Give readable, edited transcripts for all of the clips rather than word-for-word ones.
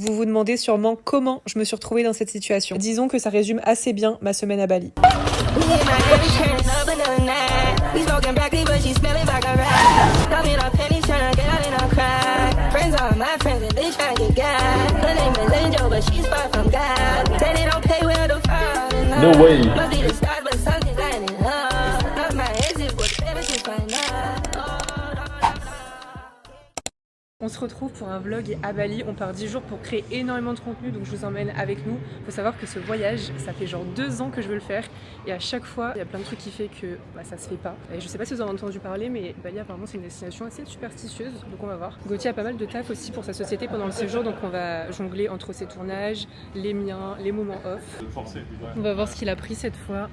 Vous vous demandez sûrement comment je me suis retrouvée dans cette situation. Disons que ça résume assez bien ma semaine à Bali. No way. On se retrouve pour un vlog à Bali, on part 10 jours pour créer énormément de contenu, donc je vous emmène avec nous. Faut savoir que ce voyage, ça fait genre 2 ans que je veux le faire et à chaque fois, il y a plein de trucs qui fait que ça se fait pas. Et je sais pas si vous en avez entendu parler, mais Bali apparemment c'est une destination assez superstitieuse, donc on va voir. Gauthier a pas mal de taf aussi pour sa société pendant le séjour, donc on va jongler entre ses tournages, les miens, les moments off. On va voir ce qu'il a pris cette fois.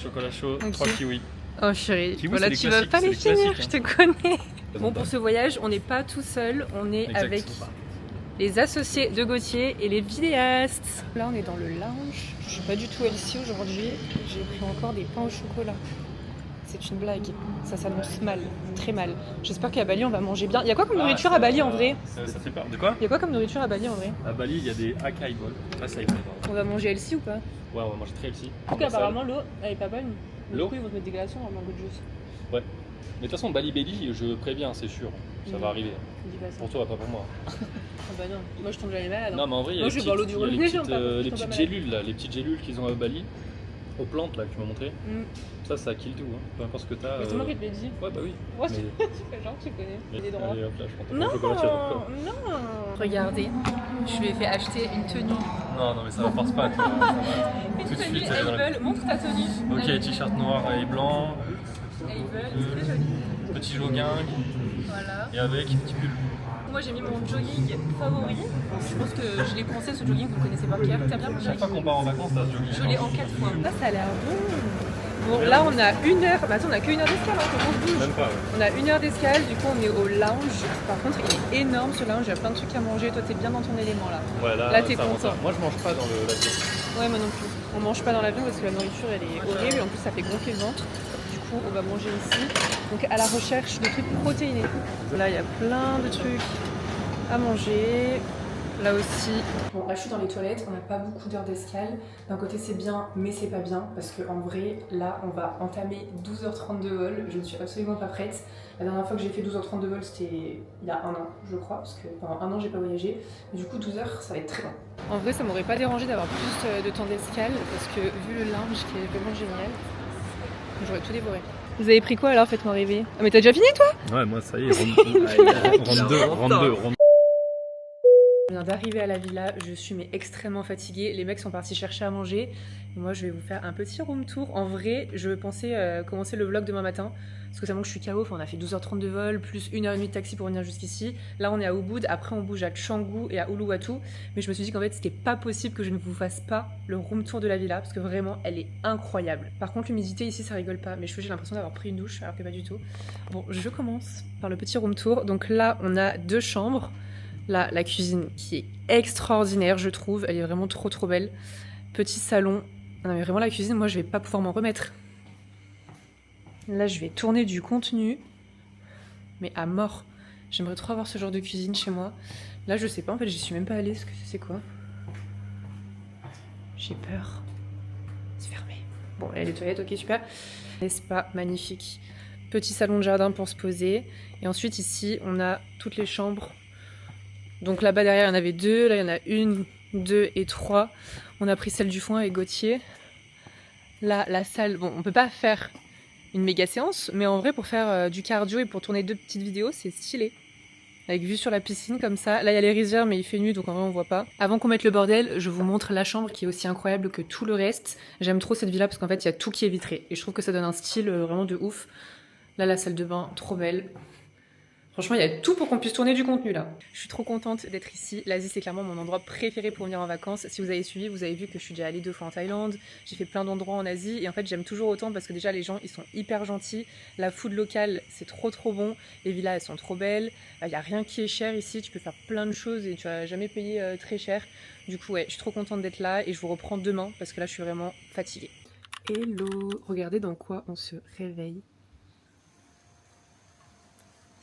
Chocolat chaud, Okay. 3 kiwis. Oh chérie, Kiwi, voilà, c'est tu les vas pas les classiques, finir, c'est je les te connais. Bon, pour ce voyage, on n'est pas tout seul, on est Exact. avec les associés de Gauthier et les vidéastes. Là, on est dans le lounge. Je suis pas du tout ici aujourd'hui. J'ai pris encore des pains au chocolat. C'est une blague. Ça s'annonce mal, très mal. J'espère qu'à Bali, on va manger bien. Il y a quoi comme nourriture à Bali en vrai? Ça fait peur. De quoi? Il y a quoi comme nourriture à Bali en vrai? À Bali, il y a des acai bowl. Ah, ça y est, pardon. On va manger healthy ou pas? Ouais, on va manger très healthy. En tout cas, apparemment, l'eau, elle est pas bonne. L'eau? Du coup, ils vont te mettre des glaçons en mango juice. Ouais. Mais de toute façon, Bali Belly, je préviens, c'est sûr. Ça va arriver. Dis pas ça. Pour toi, pas pour moi. Ah bah non, moi je tombe jamais malade. Non, mais en vrai, il y a Moi, les je vais boire l'eau du robinet, petites, j'aime pas, les je tombe petites pas gélules, là, les petites gélules qu'ils ont à Bali, aux plantes, là, que tu m'as montré. Ça kill tout, hein. Peu importe ce que t'as. Mais c'est moi qui te l'ai dit. Ouais, bah oui. Ouais, Mais- tu fais genre, tu connais. Mais- Des droits. Allez, hop, là, je prends ton Non, chocolat, tu vas voir. non. Regardez, je lui ai fait acheter une tenue. Non, mais ça va, force pas, toi. Ça va. Une Tout de tenue suite, ça va. Able, montre ta tenue. Ok, t-shirt noir et blanc, Able, très jolie. petit jogging Voilà. et avec petit pull. Moi j'ai mis mon jogging favori. Je pense que je l'ai pensé ce jogging, vous le connaissez par cœur. T'as bien mon Chaque fois jogging? qu'on part en vacances, t'as ce jogging. Je l'ai en 4 fois. Là ça a l'air bon. Bon là on a 1 heure. Bah attends, on a que 1 heure d'escale, hein, faut qu'on se bouge. Même pas, ouais. On a 1 heure d'escale, du coup on est au lounge. Par contre il est énorme ce lounge, il y a plein de trucs à manger. Toi t'es bien dans ton élément là. Ouais, Là, t'es ça avance. content. Moi, je mange pas dans l'avion. Ouais moi non plus. On mange pas dans l'avion parce que la nourriture elle est horrible et en plus ça fait gonfler le ventre. Du coup on va manger ici. Donc à la recherche de trucs protéinés. Là il y a plein de trucs à manger. Là aussi. Bon là je suis dans les toilettes, on n'a pas beaucoup d'heures d'escale. D'un côté c'est bien mais c'est pas bien parce qu'en vrai là on va entamer 12h30 de vol. Je ne suis absolument pas prête. La dernière fois que j'ai fait 12h30 de vol c'était il y a 1 an je crois parce que pendant 1 an j'ai pas voyagé. Mais du coup 12 heures ça va être très long. En vrai ça m'aurait pas dérangé d'avoir plus de temps d'escale parce que vu le lounge qui est vraiment génial, j'aurais tout dévoré. Vous avez pris quoi alors? Faites-moi rêver. Ah mais t'as déjà fini toi? Ouais, moi, ça y est, round 2. Je viens d'arriver à la villa, je suis extrêmement fatiguée. Les mecs sont partis chercher à manger. Et moi, je vais vous faire un petit room tour. En vrai, je pensais commencer le vlog demain matin. Parce que ça manque que je suis KO. Enfin, on a fait 12h30 de vol, plus 1h30 de taxi pour venir jusqu'ici. Là, on est à Ubud. Après, on bouge à Canggu et à Uluwatu. Mais je me suis dit qu'en fait, c'était pas possible que je ne vous fasse pas le room tour de la villa. Parce que vraiment, elle est incroyable. Par contre, l'humidité ici, ça rigole pas. Mes cheveux, j'ai l'impression d'avoir pris une douche, alors que pas du tout. Bon, je commence par le petit room tour. Donc là, on a 2 chambres. Là, la cuisine qui est extraordinaire, je trouve. Elle est vraiment trop belle. Petit salon. Non mais vraiment la cuisine, moi je vais pas pouvoir m'en remettre. Là, je vais tourner du contenu. Mais à mort. J'aimerais trop avoir ce genre de cuisine chez moi. Là, je sais pas, en fait, j'y suis même pas allée. Ce que c'est quoi? J'ai peur. C'est fermé. Bon, là, les toilettes, ok, super. N'est-ce pas magnifique? Petit salon de jardin pour se poser. Et ensuite, ici, on a toutes les chambres. Donc là-bas derrière, il y en avait 2, là il y en a 1, 2 et 3. On a pris celle du fond avec Gauthier. Là, la salle, bon, on peut pas faire une méga séance, mais en vrai, pour faire du cardio et pour tourner 2 petites vidéos, c'est stylé. Avec vue sur la piscine comme ça. Là, il y a les rizières, mais il fait nuit, donc en vrai, on voit pas. Avant qu'on mette le bordel, je vous montre la chambre qui est aussi incroyable que tout le reste. J'aime trop cette villa parce qu'en fait, il y a tout qui est vitré. Et je trouve que ça donne un style vraiment de ouf. Là, la salle de bain, trop belle. Franchement, il y a tout pour qu'on puisse tourner du contenu là. Je suis trop contente d'être ici. L'Asie, c'est clairement mon endroit préféré pour venir en vacances. Si vous avez suivi, vous avez vu que je suis déjà allée 2 fois en Thaïlande. J'ai fait plein d'endroits en Asie. Et en fait, j'aime toujours autant parce que déjà, les gens, ils sont hyper gentils. La food locale, c'est trop bon. Les villas, elles sont trop belles. Il n'y a rien qui est cher ici. Tu peux faire plein de choses et tu vas jamais payer très cher. Du coup, ouais, je suis trop contente d'être là. Et je vous reprends demain parce que là, je suis vraiment fatiguée. Hello! Regardez dans quoi on se réveille.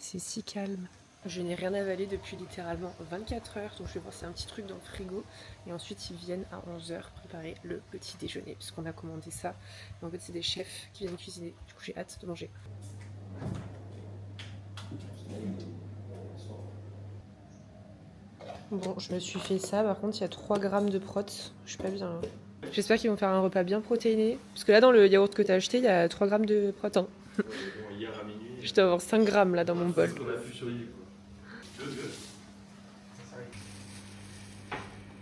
C'est si calme. Je n'ai rien avalé depuis littéralement 24 heures, donc je vais voir si c'est un petit truc dans le frigo. Et ensuite, ils viennent à 11 h préparer le petit déjeuner, puisqu'on a commandé ça. Mais en fait, c'est des chefs qui viennent cuisiner. Du coup, j'ai hâte de manger. Bon, je me suis fait ça. Par contre, il y a 3 grammes de prot. Je suis pas bien. J'espère qu'ils vont faire un repas bien protéiné. Parce que là, dans le yaourt que tu as acheté, il y a 3 grammes de prot. Hein. Hier à minuit. Je dois avoir 5 grammes là dans mon bol.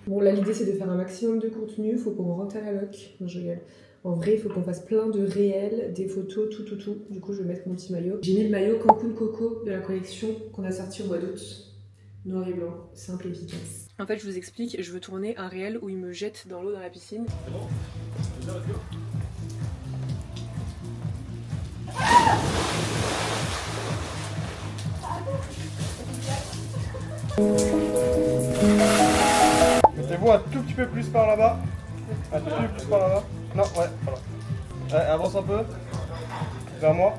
Bon, là, l'idée, c'est de faire un maximum de contenu. Il faut qu'on rentre à la loc. Non, je rigole. En vrai, il faut qu'on fasse plein de réels, des photos, tout. Du coup, je vais mettre mon petit maillot. J'ai mis le maillot Cancun Coco de la collection qu'on a sorti au mois d'août. Noir et blanc, simple et efficace. En fait, je vous explique, je veux tourner un réel où il me jette dans l'eau dans la piscine. C'est bon? Mettez-vous un tout petit peu plus par là-bas. Un tout petit peu plus par là-bas. Non, ouais, voilà. Ouais, avance un peu. Vers moi.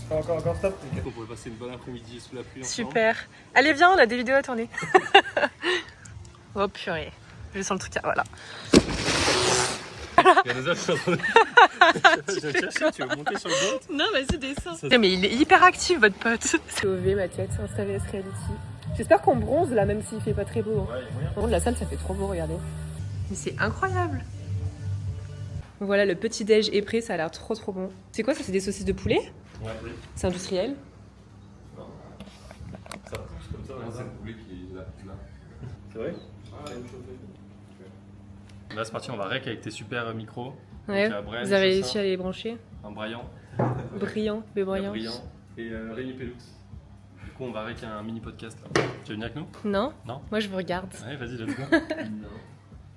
Encore, stop. On pourrait passer une bonne après-midi sous la pluie ensemble. Super. Allez, viens, on a des vidéos à tourner. Oh purée. Je sens le truc, voilà. Il y a des autres, je cherche, tu veux monter sur le boat? Non, vas-y, descends. Mais il est hyper actif, votre pote. C'est OV, ma tête, Insta VS Reality. J'espère qu'on bronze là, même s'il fait pas très beau. Hein. Ouais, il y a moyen. Par contre, la salle, ça fait trop beau, regardez. Mais c'est incroyable. Voilà, le petit déj est prêt, ça a l'air trop bon. C'est quoi ça? C'est des saucisses de poulet? Ouais, oui. C'est industriel? Non. Ça pousse comme ça. C'est le poulet qui est là. C'est vrai? Là, c'est parti, on va rec avec tes super micros. Ouais, Donc, Brel, vous avez c'est réussi ça. à les brancher? Un Braillant. Brillant, brillant. Brillant. Et Rémi Pellux. Du coup, on va rec un mini podcast là. Tu veux venir avec nous? Non? Non? Moi, je vous regarde. Ouais, vas-y, let's go.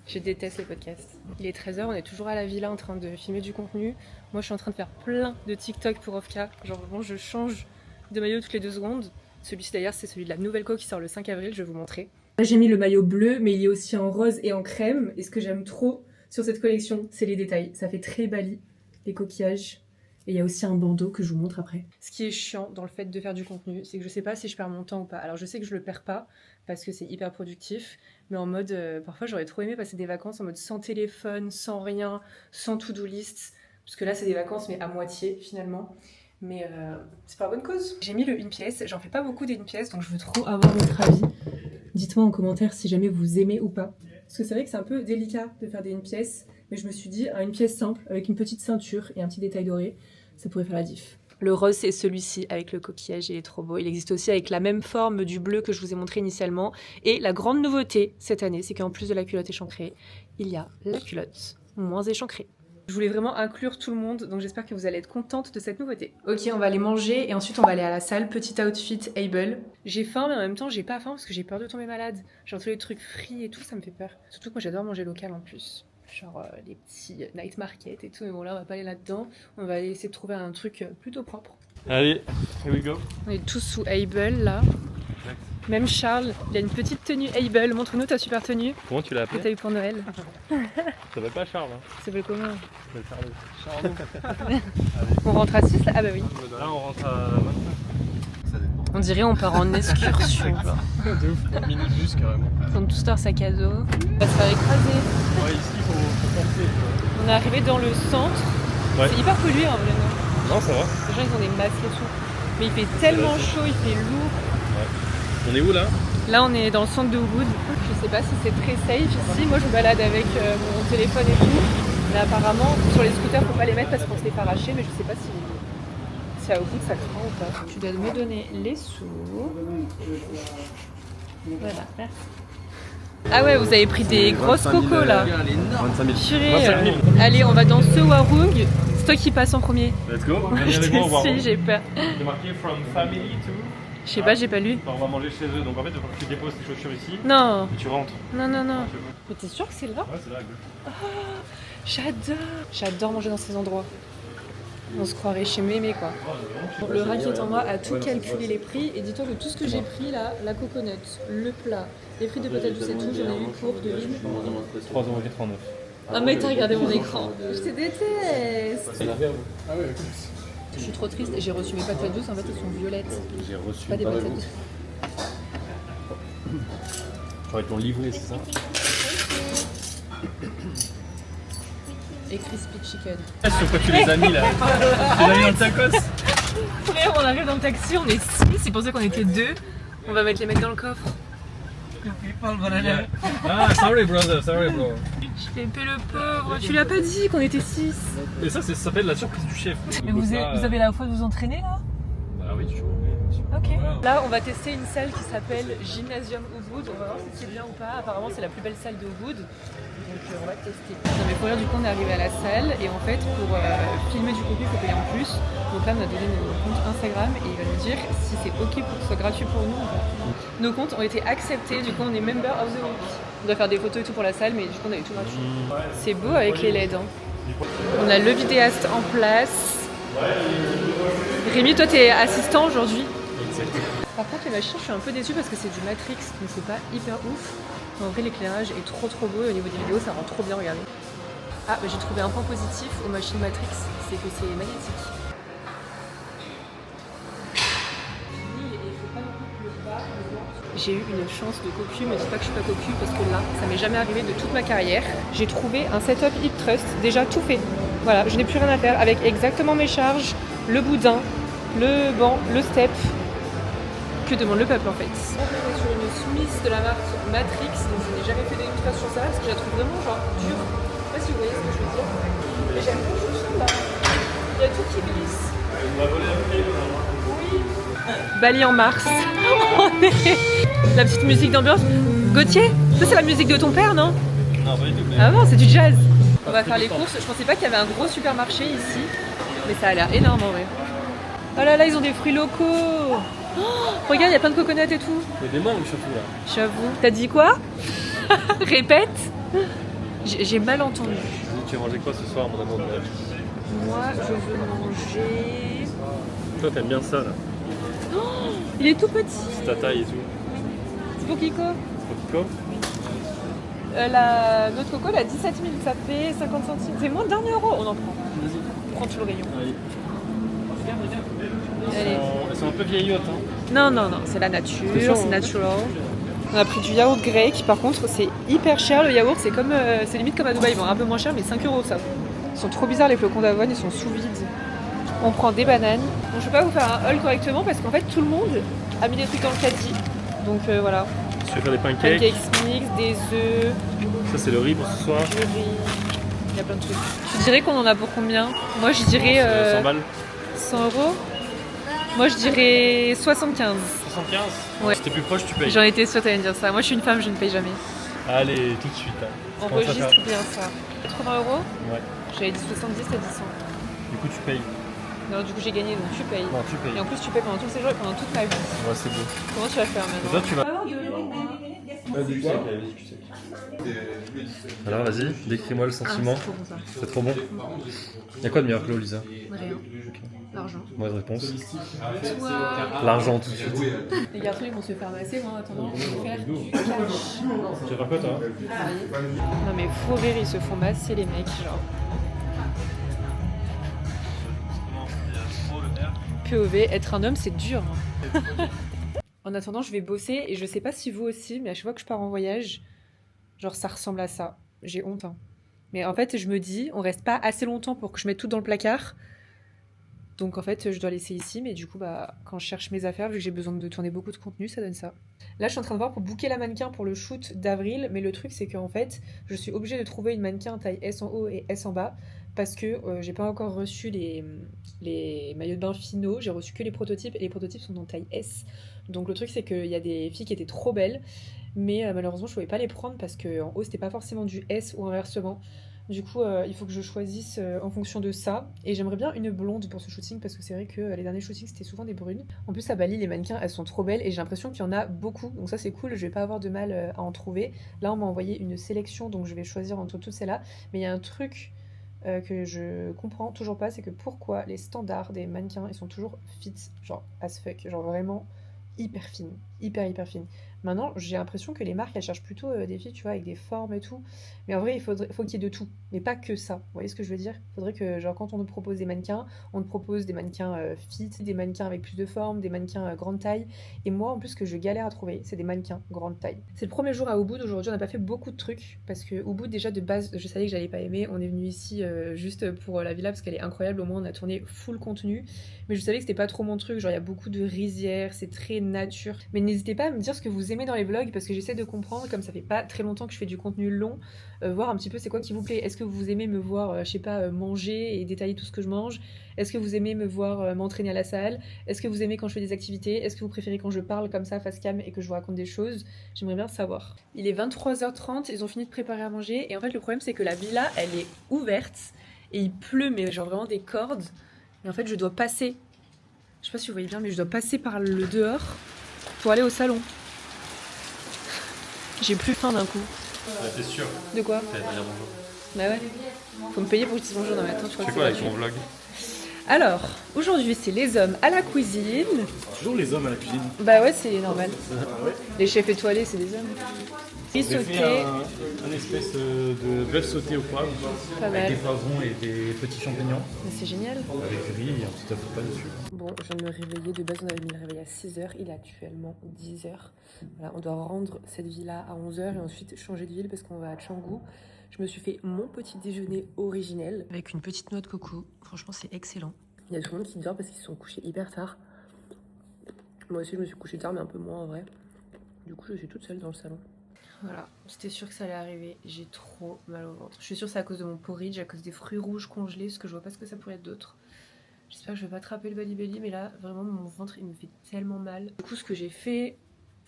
Je déteste les podcasts. Il est 13 h, on est toujours à la villa en train de filmer du contenu. Moi, je suis en train de faire plein de TikTok pour Ofka. Genre, vraiment, je change de maillot toutes les 2 secondes. Celui-ci, d'ailleurs, c'est celui de la nouvelle co qui sort le 5 avril, je vais vous montrer. J'ai mis le maillot bleu, mais il est aussi en rose et en crème. Et ce que j'aime trop sur cette collection, c'est les détails. Ça fait très Bali, les coquillages. Et il y a aussi un bandeau que je vous montre après. Ce qui est chiant dans le fait de faire du contenu, c'est que je sais pas si je perds mon temps ou pas. Alors je sais que je le perds pas parce que c'est hyper productif, mais en mode, parfois j'aurais trop aimé passer des vacances en mode sans téléphone, sans rien, sans to-do list. Parce que là c'est des vacances mais à moitié finalement. Mais c'est pas la bonne cause. J'ai mis le une pièce, j'en fais pas beaucoup des une pièce, donc je veux trop avoir votre avis. Dites-moi en commentaire si jamais vous aimez ou pas. Parce que c'est vrai que c'est un peu délicat de faire des une pièce, mais je me suis dit, une pièce simple, avec une petite ceinture et un petit détail doré, ça pourrait faire la diff. Le rose, c'est celui-ci avec le coquillage, il est trop beau. Il existe aussi avec la même forme du bleu que je vous ai montré initialement. Et la grande nouveauté cette année, c'est qu'en plus de la culotte échancrée, il y a la culotte moins échancrée. Je voulais vraiment inclure tout le monde, donc j'espère que vous allez être contente de cette nouveauté. Ok, on va aller manger et ensuite on va aller à la salle. Petit outfit Able. J'ai faim, mais en même temps j'ai pas faim parce que j'ai peur de tomber malade. Genre tous les trucs frits et tout, ça me fait peur. Surtout que moi j'adore manger local en plus. Genre les petits night market et tout, mais bon là on va pas aller là-dedans. On va aller essayer de trouver un truc plutôt propre. Allez, here we go. On est tous sous Able là. Même Charles, il a une petite tenue Able. Montre-nous ta super tenue Comment tu l'as que t'as appelé? eu pour Noël. Ça s'appelle pas Charles. Hein. Ça s'appelle comment? Ça s'appelle Charles. On rentre à 6 là? Ah bah oui. Là, on rentre à 25. On dirait on part en excursion. Genre. De ouf, 30 minutes juste carrément. Ils ont tous leur sac à dos. On va se faire écraser. Ouais, ici, faut penser. On est arrivé dans le centre. Ouais. C'est hyper pollué en vrai, non? Non, ça va. Les gens ils ont des masques et tout. Mais il fait tellement chaud, il fait lourd. On est où là? Là on est dans le centre de Ubud. Je sais pas si c'est très safe ici. Moi je me balade avec mon téléphone et tout. Mais apparemment sur les scooters faut pas les mettre parce qu'on se les fait arracher. Mais je sais pas si à Ubud ça craint ou pas. Tu dois me donner les sous. Voilà, merci. Ah ouais, vous avez pris des grosses cocos là. 25 000. Purée, 25 000. allez, on va dans ce Warung. C'est toi qui passe en premier. Let's go. Je Viens avec moi, on va te suis, j'ai peur. C'est marqué from family to. Je sais pas, j'ai pas lu. On va manger chez eux. Donc en fait, il faut que tu déposes tes chaussures ici Non, et tu rentres. non. Ouais, Mais t'es sûr que c'est là? c'est là, good. J'adore manger dans ces endroits. On se croirait chez Mémé quoi. Le rat qui est en moi a tout calculé les prix et dis-toi que tout ce que j'ai pris là, la coconut, le plat, les frites de patates douces et tout, j'en ai eu pour de l'île. 3,89 €. Ah mec, t'as regardé mon écran. Je te déteste. Ah ouais, Je suis trop triste et j'ai reçu mes patates douces, en fait elles sont violettes. J'ai reçu Pas des pas patates vous. douces. Genre ils t'ont livré, c'est ça? Et crispy chicken. Sur quoi tu les as mis là? Tu les as mis dans le tacos? Frère, on arrive dans le taxi, on est 6, ils pensaient qu'on était 2. On va mettre les mecs dans le coffre. Ah, sorry brother, sorry bro. Je fais paix le pauvre, tu l'as pas dit qu'on était 6. Et ça s'appelle la surprise du chef. Mais vous avez la foi de vous entraîner là? Bah oui, tu vois. Ok. Là, on va tester une salle qui s'appelle Gymnasium Ubud. On va voir si c'est bien ou pas. Apparemment, c'est la plus belle salle de Ubud. Donc, on va tester. Non, mais pour rien, du coup, on est arrivé à la salle. Et en fait, pour filmer du contenu, il faut payer en plus. Donc là, on a donné nos comptes Instagram. Et il va nous dire si c'est ok pour que ce soit gratuit pour nous ou pas. Nos comptes ont été acceptés. Du coup, on est member of the week. On doit faire des photos et tout pour la salle. Mais du coup, on avait tout gratuit. C'est beau avec les LED. Hein. On a le vidéaste en place. Rémi, toi, t'es assistant aujourd'hui. Par contre, les machines, je suis un peu déçue parce que c'est du Matrix, donc c'est pas hyper ouf. En vrai, l'éclairage est trop beau et au niveau des vidéos, ça rend trop bien, regardez. Ah, bah, j'ai trouvé un point positif aux machines Matrix, c'est que c'est magnétique. J'ai eu une chance de cocu, mais dis pas que je suis pas cocu parce que là, ça m'est jamais arrivé de toute ma carrière. J'ai trouvé un setup Hip Trust, déjà tout fait. Voilà, je n'ai plus rien à faire avec exactement mes charges, le boudin, le banc, le step. Que demande le peuple en fait? On est sur une Smith de la marque Matrix, donc je n'ai jamais fait des ultras sur ça parce que je la trouve vraiment genre dure. Je sais pas si vous voyez ce que je veux dire. Mais j'aime beaucoup ce là. Il y a tout qui glisse. On va voler un peu. Oui. Bali en mars. La petite musique d'ambiance. Gauthier, ça c'est la musique de ton père, non? Non, pas du tout. Ah non, c'est du jazz. On va faire les courses. Je pensais pas qu'il y avait un gros supermarché ici, mais ça a l'air énorme en vrai. Oh là là, ils ont des fruits locaux. Oh, regarde, il y a plein de coconuts et tout. Il y a des mangues surtout là. J'avoue. T'as dit quoi? Répète. J'ai mal entendu. Tu vas manger quoi ce soir, mon amour de la vie? Moi, je veux manger... Toi, t'aimes bien ça là. Oh, il est tout petit. C'est ta taille et tout. C'est pour Kiko. C'est pour Kiko? Notre coco, elle a 17 000, ça fait 50 centimes. C'est moins d'1 euro. On en prend. Prends tout le rayon. Allez. Allez. Elles sont un peu vieillottes. Hein. Non, c'est la nature, chaud, c'est hein. natural. On a pris du yaourt grec, par contre c'est hyper cher le yaourt, c'est comme c'est limite comme à Dubaï, bon un peu moins cher mais 5 euros ça. Ils sont trop bizarres les flocons d'avoine, ils sont sous vide. On prend des bananes. Bon, je peux pas vous faire un haul correctement parce qu'en fait tout le monde a mis des trucs dans le caddie. Donc voilà. Tu veux faire des pancakes? Pancakes mix, des œufs, Ça c'est le riz pour ce soir. du riz, il y a plein de trucs. Tu dirais qu'on en a pour combien? Moi je dirais 100 balles. 100 euros. Moi je dirais 75. 75? Ouais. Si t'es plus proche, tu payes. J'en étais sûre que t'allais me dire ça. Moi je suis une femme, je ne paye jamais. Allez, tout de suite. Hein. Enregistre bien ça. 80 euros? Ouais. J'avais dit 70, t'as dit 100. Du coup, tu payes. Non, du coup j'ai gagné donc tu payes. Non, tu payes. Et en plus tu payes pendant tout le séjour et pendant toute ma vie. Ouais, c'est beau. Comment tu vas faire Et maintenant? toi, tu vas. Alors, vas-y, décris-moi le sentiment. C'est trop bon ça. C'est trop bon. Y'a quoi de meilleur que l'eau, Lisa? Rien. L'argent. Mauvaise réponse. Toi. L'argent tout de suite. Les garçons ils vont se faire masser, moi en attendant je vais faire du cash. Tu vas faire quoi, toi? Non mais faut rire, ils se font masser les mecs genre. POV, être un homme c'est dur. En attendant je vais bosser et je sais pas si vous aussi, mais à chaque fois que je pars en voyage, genre ça ressemble à ça. J'ai honte hein. Mais en fait je me dis, on reste pas assez longtemps pour que je mette tout dans le placard. Donc en fait je dois laisser ici, mais du coup bah quand je cherche mes affaires, vu que j'ai besoin de tourner beaucoup de contenu, ça donne ça. Là je suis en train de voir pour booker la mannequin pour le shoot d'avril, mais le truc c'est qu'en fait je suis obligée de trouver une mannequin taille S en haut et S en bas, parce que j'ai pas encore reçu les maillots de bain finaux, j'ai reçu que les prototypes, et les prototypes sont en taille S. Donc le truc c'est qu'il y a des filles qui étaient trop belles, mais malheureusement je pouvais pas les prendre parce qu'en haut c'était pas forcément du S ou inversement. Du coup, il faut que je choisisse en fonction de ça. Et j'aimerais bien une blonde pour ce shooting parce que c'est vrai que les derniers shootings c'était souvent des brunes. En plus à Bali, les mannequins elles sont trop belles et j'ai l'impression qu'il y en a beaucoup. Donc ça c'est cool, je vais pas avoir de mal à en trouver. Là on m'a envoyé une sélection donc je vais choisir entre toutes celles-là. Mais il y a un truc que je comprends toujours pas, c'est que pourquoi les standards des mannequins ils sont toujours fit, genre as fuck, genre vraiment hyper fines. hyper fine. Maintenant, j'ai l'impression que les marques, elles cherchent plutôt des filles, tu vois, avec des formes et tout. Mais en vrai, faut qu'il y ait de tout, mais pas que ça. Vous voyez ce que je veux dire? Il faudrait que, genre, quand on nous propose des mannequins, on te propose des mannequins fit, des mannequins avec plus de forme, des mannequins grande taille. Et moi, en plus, ce que je galère à trouver, c'est des mannequins grande taille. C'est le premier jour à Ubud. Aujourd'hui, on n'a pas fait beaucoup de trucs parce que Ubud, déjà de base, je savais que j'allais pas aimer. On est venu ici juste pour la villa parce qu'elle est incroyable. Au moins, on a tourné full contenu. Mais je savais que c'était pas trop mon truc. Genre, il y a beaucoup de rizières, c'est très nature. Mais n'hésitez pas à me dire ce que vous aimez dans les vlogs parce que j'essaie de comprendre, comme ça fait pas très longtemps que je fais du contenu long, voir un petit peu c'est quoi qui vous plaît. Est-ce que vous aimez me voir, je sais pas, manger et détailler tout ce que je mange? Est-ce que vous aimez me voir m'entraîner à la salle? Est-ce que vous aimez quand je fais des activités? Est-ce que vous préférez quand je parle comme ça face cam et que je vous raconte des choses? J'aimerais bien savoir. Il est 23h30, ils ont fini de préparer à manger et en fait le problème c'est que la villa elle est ouverte et il pleut mais genre vraiment des cordes. Et en fait je dois passer, je sais pas si vous voyez bien mais je dois passer par le dehors pour aller au salon. J'ai plus faim d'un coup. T'es sûr? De quoi? T'allais dire bonjour. Bah ouais. Faut me payer pour que je dise bonjour. Non mais attends, tu vois. Tu fais quoi avec ton vlog? Alors, aujourd'hui c'est les hommes à la cuisine. Toujours les hommes à la cuisine. Bah ouais, c'est normal. Ah ouais. Les chefs étoilés, c'est des hommes. Riz J'ai sauté, fait un espèce de bœuf sauté au poivre. pas Avec mal. des poivrons et des petits champignons. Mais c'est génial. Avec riz et un petit avocat dessus. Bon, je viens de me réveiller. De base, on avait mis le réveil à 6h. Il est actuellement 10h. Voilà, on doit rendre cette villa à 11h et ensuite changer de ville parce qu'on va à Canggu. Je me suis fait mon petit déjeuner originel avec une petite noix de coco. Franchement, c'est excellent. Il y a tout le monde qui dort parce qu'ils se sont couchés hyper tard. Moi aussi, je me suis couchée tard, mais un peu moins en vrai. Du coup, je suis toute seule dans le salon. Voilà, j'étais sûre que ça allait arriver. J'ai trop mal au ventre. Je suis sûre que c'est à cause de mon porridge, à cause des fruits rouges congelés, parce que je vois pas ce que ça pourrait être d'autre. J'espère que je vais pas attraper le belly, mais là, vraiment, mon ventre, il me fait tellement mal. Du coup, ce que j'ai fait,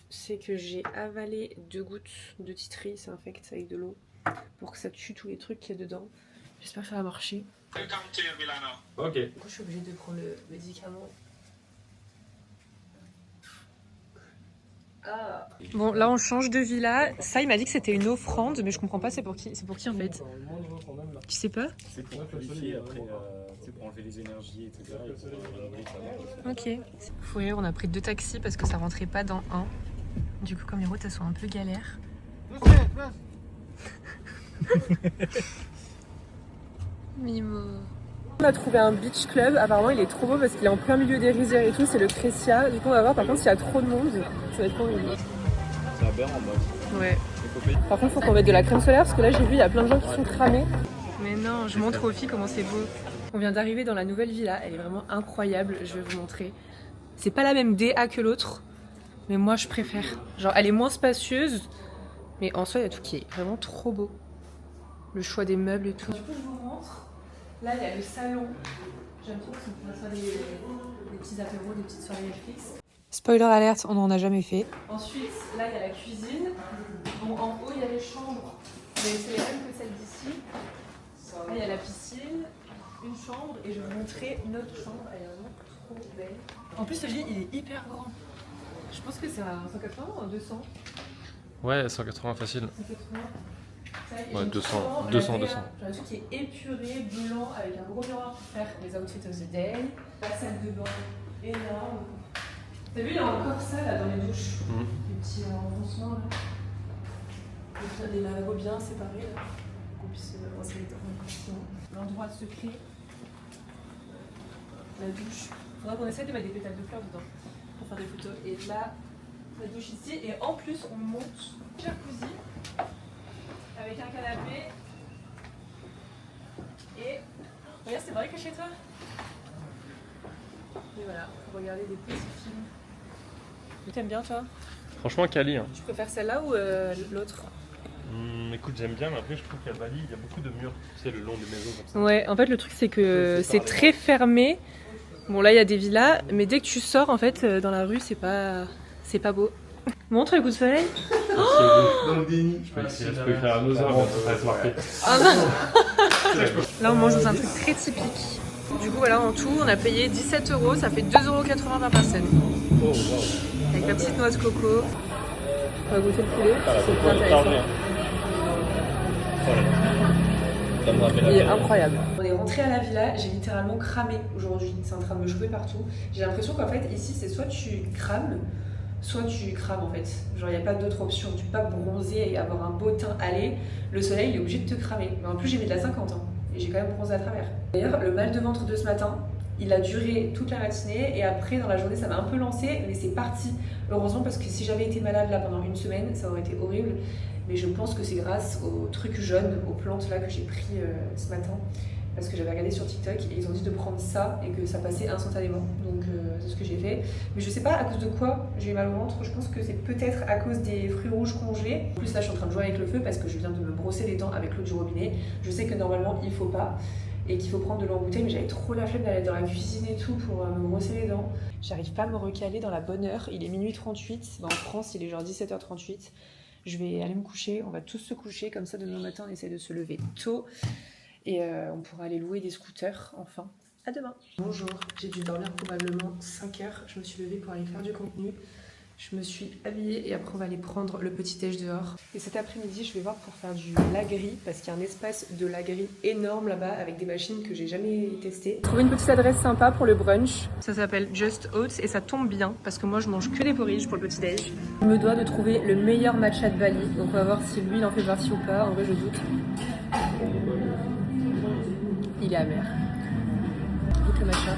c'est que j'ai avalé 2 gouttes de tea tree, c'est infect avec de l'eau, pour que ça tue tous les trucs qu'il y a dedans. J'espère que ça va marcher. Ok. Du coup, je suis obligée de prendre le médicament. Ah. Bon, là, on change de villa. Ça, il m'a dit que c'était une offrande, mais je comprends pas, c'est pour qui en fait? Tu sais pas? C'est pour purifier après, pour enlever les énergies, etc. Ok. Faut rire, on a pris 2 taxis parce que ça rentrait pas dans un. Du coup, comme les routes elles sont un peu galères. Mimo. On a trouvé un beach club. Apparemment, il est trop beau parce qu'il est en plein milieu des rizières et tout. C'est le Crescia. Du coup, on va voir. Par contre, s'il y a trop de monde, ça va être horrible. C'est aberrant, moi. Ouais. Par contre, faut qu'on mette de la crème solaire parce que là, j'ai vu, il y a plein de gens qui sont cramés. Mais non, je montre aux filles comment c'est beau. On vient d'arriver dans la nouvelle villa. Elle est vraiment incroyable. Je vais vous montrer. C'est pas la même DA que l'autre, mais moi, je préfère. Genre, elle est moins spacieuse, mais en soi, il y a tout qui est vraiment trop beau. Le choix des meubles et tout. Du coup, je vous montre. Là, il y a le salon. J'aime trop parce qu'on peut faire des petits apéros, des petites soirées Netflix. Spoiler alerte, on n'en a jamais fait. Ensuite, là, il y a la cuisine. Bon, en haut, il y a les chambres. Mais c'est les mêmes que celles d'ici. Là, il y a la piscine, une chambre. Et je vais vous montrer notre chambre. Elle est vraiment trop belle. En plus, ce lit, il est hyper grand. Je pense que c'est un 180 ou un 200. Ouais, 180 facile. 180. Ouais, 200, 200. J'ai un truc qui est épuré, blanc, avec un gros miroir pour faire les outfits of the day. La salle de bain énorme. T'as vu, il y a encore ça là dans les douches. Les petits enfoncements là. Des lavabos bien séparés là. Qu'on puisse brosser les dents. L'endroit secret. La douche. Faudra qu'on essaie de mettre des pétales de fleurs dedans pour faire des photos. Et là, la douche ici. Et en plus, on monte jacuzzi. Avec un canapé. Et regarde, c'est vrai que chez toi. Et voilà, pour regarder des petits films. T'aimes bien toi? Franchement, Cali. Hein. Tu préfères celle-là ou l'autre? Écoute, j'aime bien, mais après, je trouve qu'à Bali, il y a beaucoup de murs, tu sais, le long des maisons comme ça. Ouais, en fait, le truc, c'est que c'est très fermé. Bon, là, il y a des villas, mais dès que tu sors, en fait, dans la rue, c'est pas beau. Montre le coup de soleil. Dans le déni. Je peux faire un oseur, ça va se marquer. Ah non. Là, on mange dans un truc très typique. Du coup, voilà, en tout, on a payé 17 €, ça fait 2,80 € par personne. Oh, wow. Avec la petite noix de coco. On va goûter le poulet, c'est très intéressant. Il est incroyable. On est rentré à la villa, j'ai littéralement cramé aujourd'hui. C'est en train de me chauffer partout. J'ai l'impression qu'en fait, ici, c'est soit tu crames, soit tu crames en fait. Genre, il n'y a pas d'autre option. Tu peux pas bronzer et avoir un beau teint allé. Le soleil, il est obligé de te cramer. Mais en plus, j'ai mis de la 50 hein, et j'ai quand même bronzé à travers. D'ailleurs, le mal de ventre de ce matin, il a duré toute la matinée et après, dans la journée, ça m'a un peu lancé, mais c'est parti. Heureusement, parce que si j'avais été malade là pendant une semaine, ça aurait été horrible. Mais je pense que c'est grâce aux trucs jaunes, aux plantes là que j'ai pris ce matin. Parce que j'avais regardé sur TikTok et ils ont dit de prendre ça et que ça passait instantanément. Donc c'est ce que j'ai fait. Mais je sais pas à cause de quoi j'ai eu mal au ventre. Je pense que c'est peut-être à cause des fruits rouges congelés. En plus là je suis en train de jouer avec le feu parce que je viens de me brosser les dents avec l'eau du robinet. Je sais que normalement il faut pas et qu'il faut prendre de l'eau en bouteille, mais j'avais trop la flemme d'aller dans la cuisine et tout pour me brosser les dents. J'arrive pas à me recaler dans la bonne heure. Il est minuit 38. En France il est genre 17h38. Je vais aller me coucher. On va tous se coucher. Comme ça demain matin on essaie de se lever tôt. Et on pourra aller louer des scooters, enfin. À demain. Bonjour, j'ai dû dormir probablement 5 heures. Je me suis levée pour aller faire du contenu. Je me suis habillée et après on va aller prendre le petit déj dehors. Et cet après-midi, je vais voir pour faire du lagerie parce qu'il y a un espace de lagerie énorme là-bas avec des machines que j'ai jamais testées. J'ai trouvé une petite adresse sympa pour le brunch. Ça s'appelle Just Oats et ça tombe bien parce que moi je mange que des porridge pour le petit déj. Je me dois de trouver le meilleur matcha de Bali. Donc on va voir si lui il en fait partie ou pas. En vrai je doute. Il est amer. Goûte le matcha.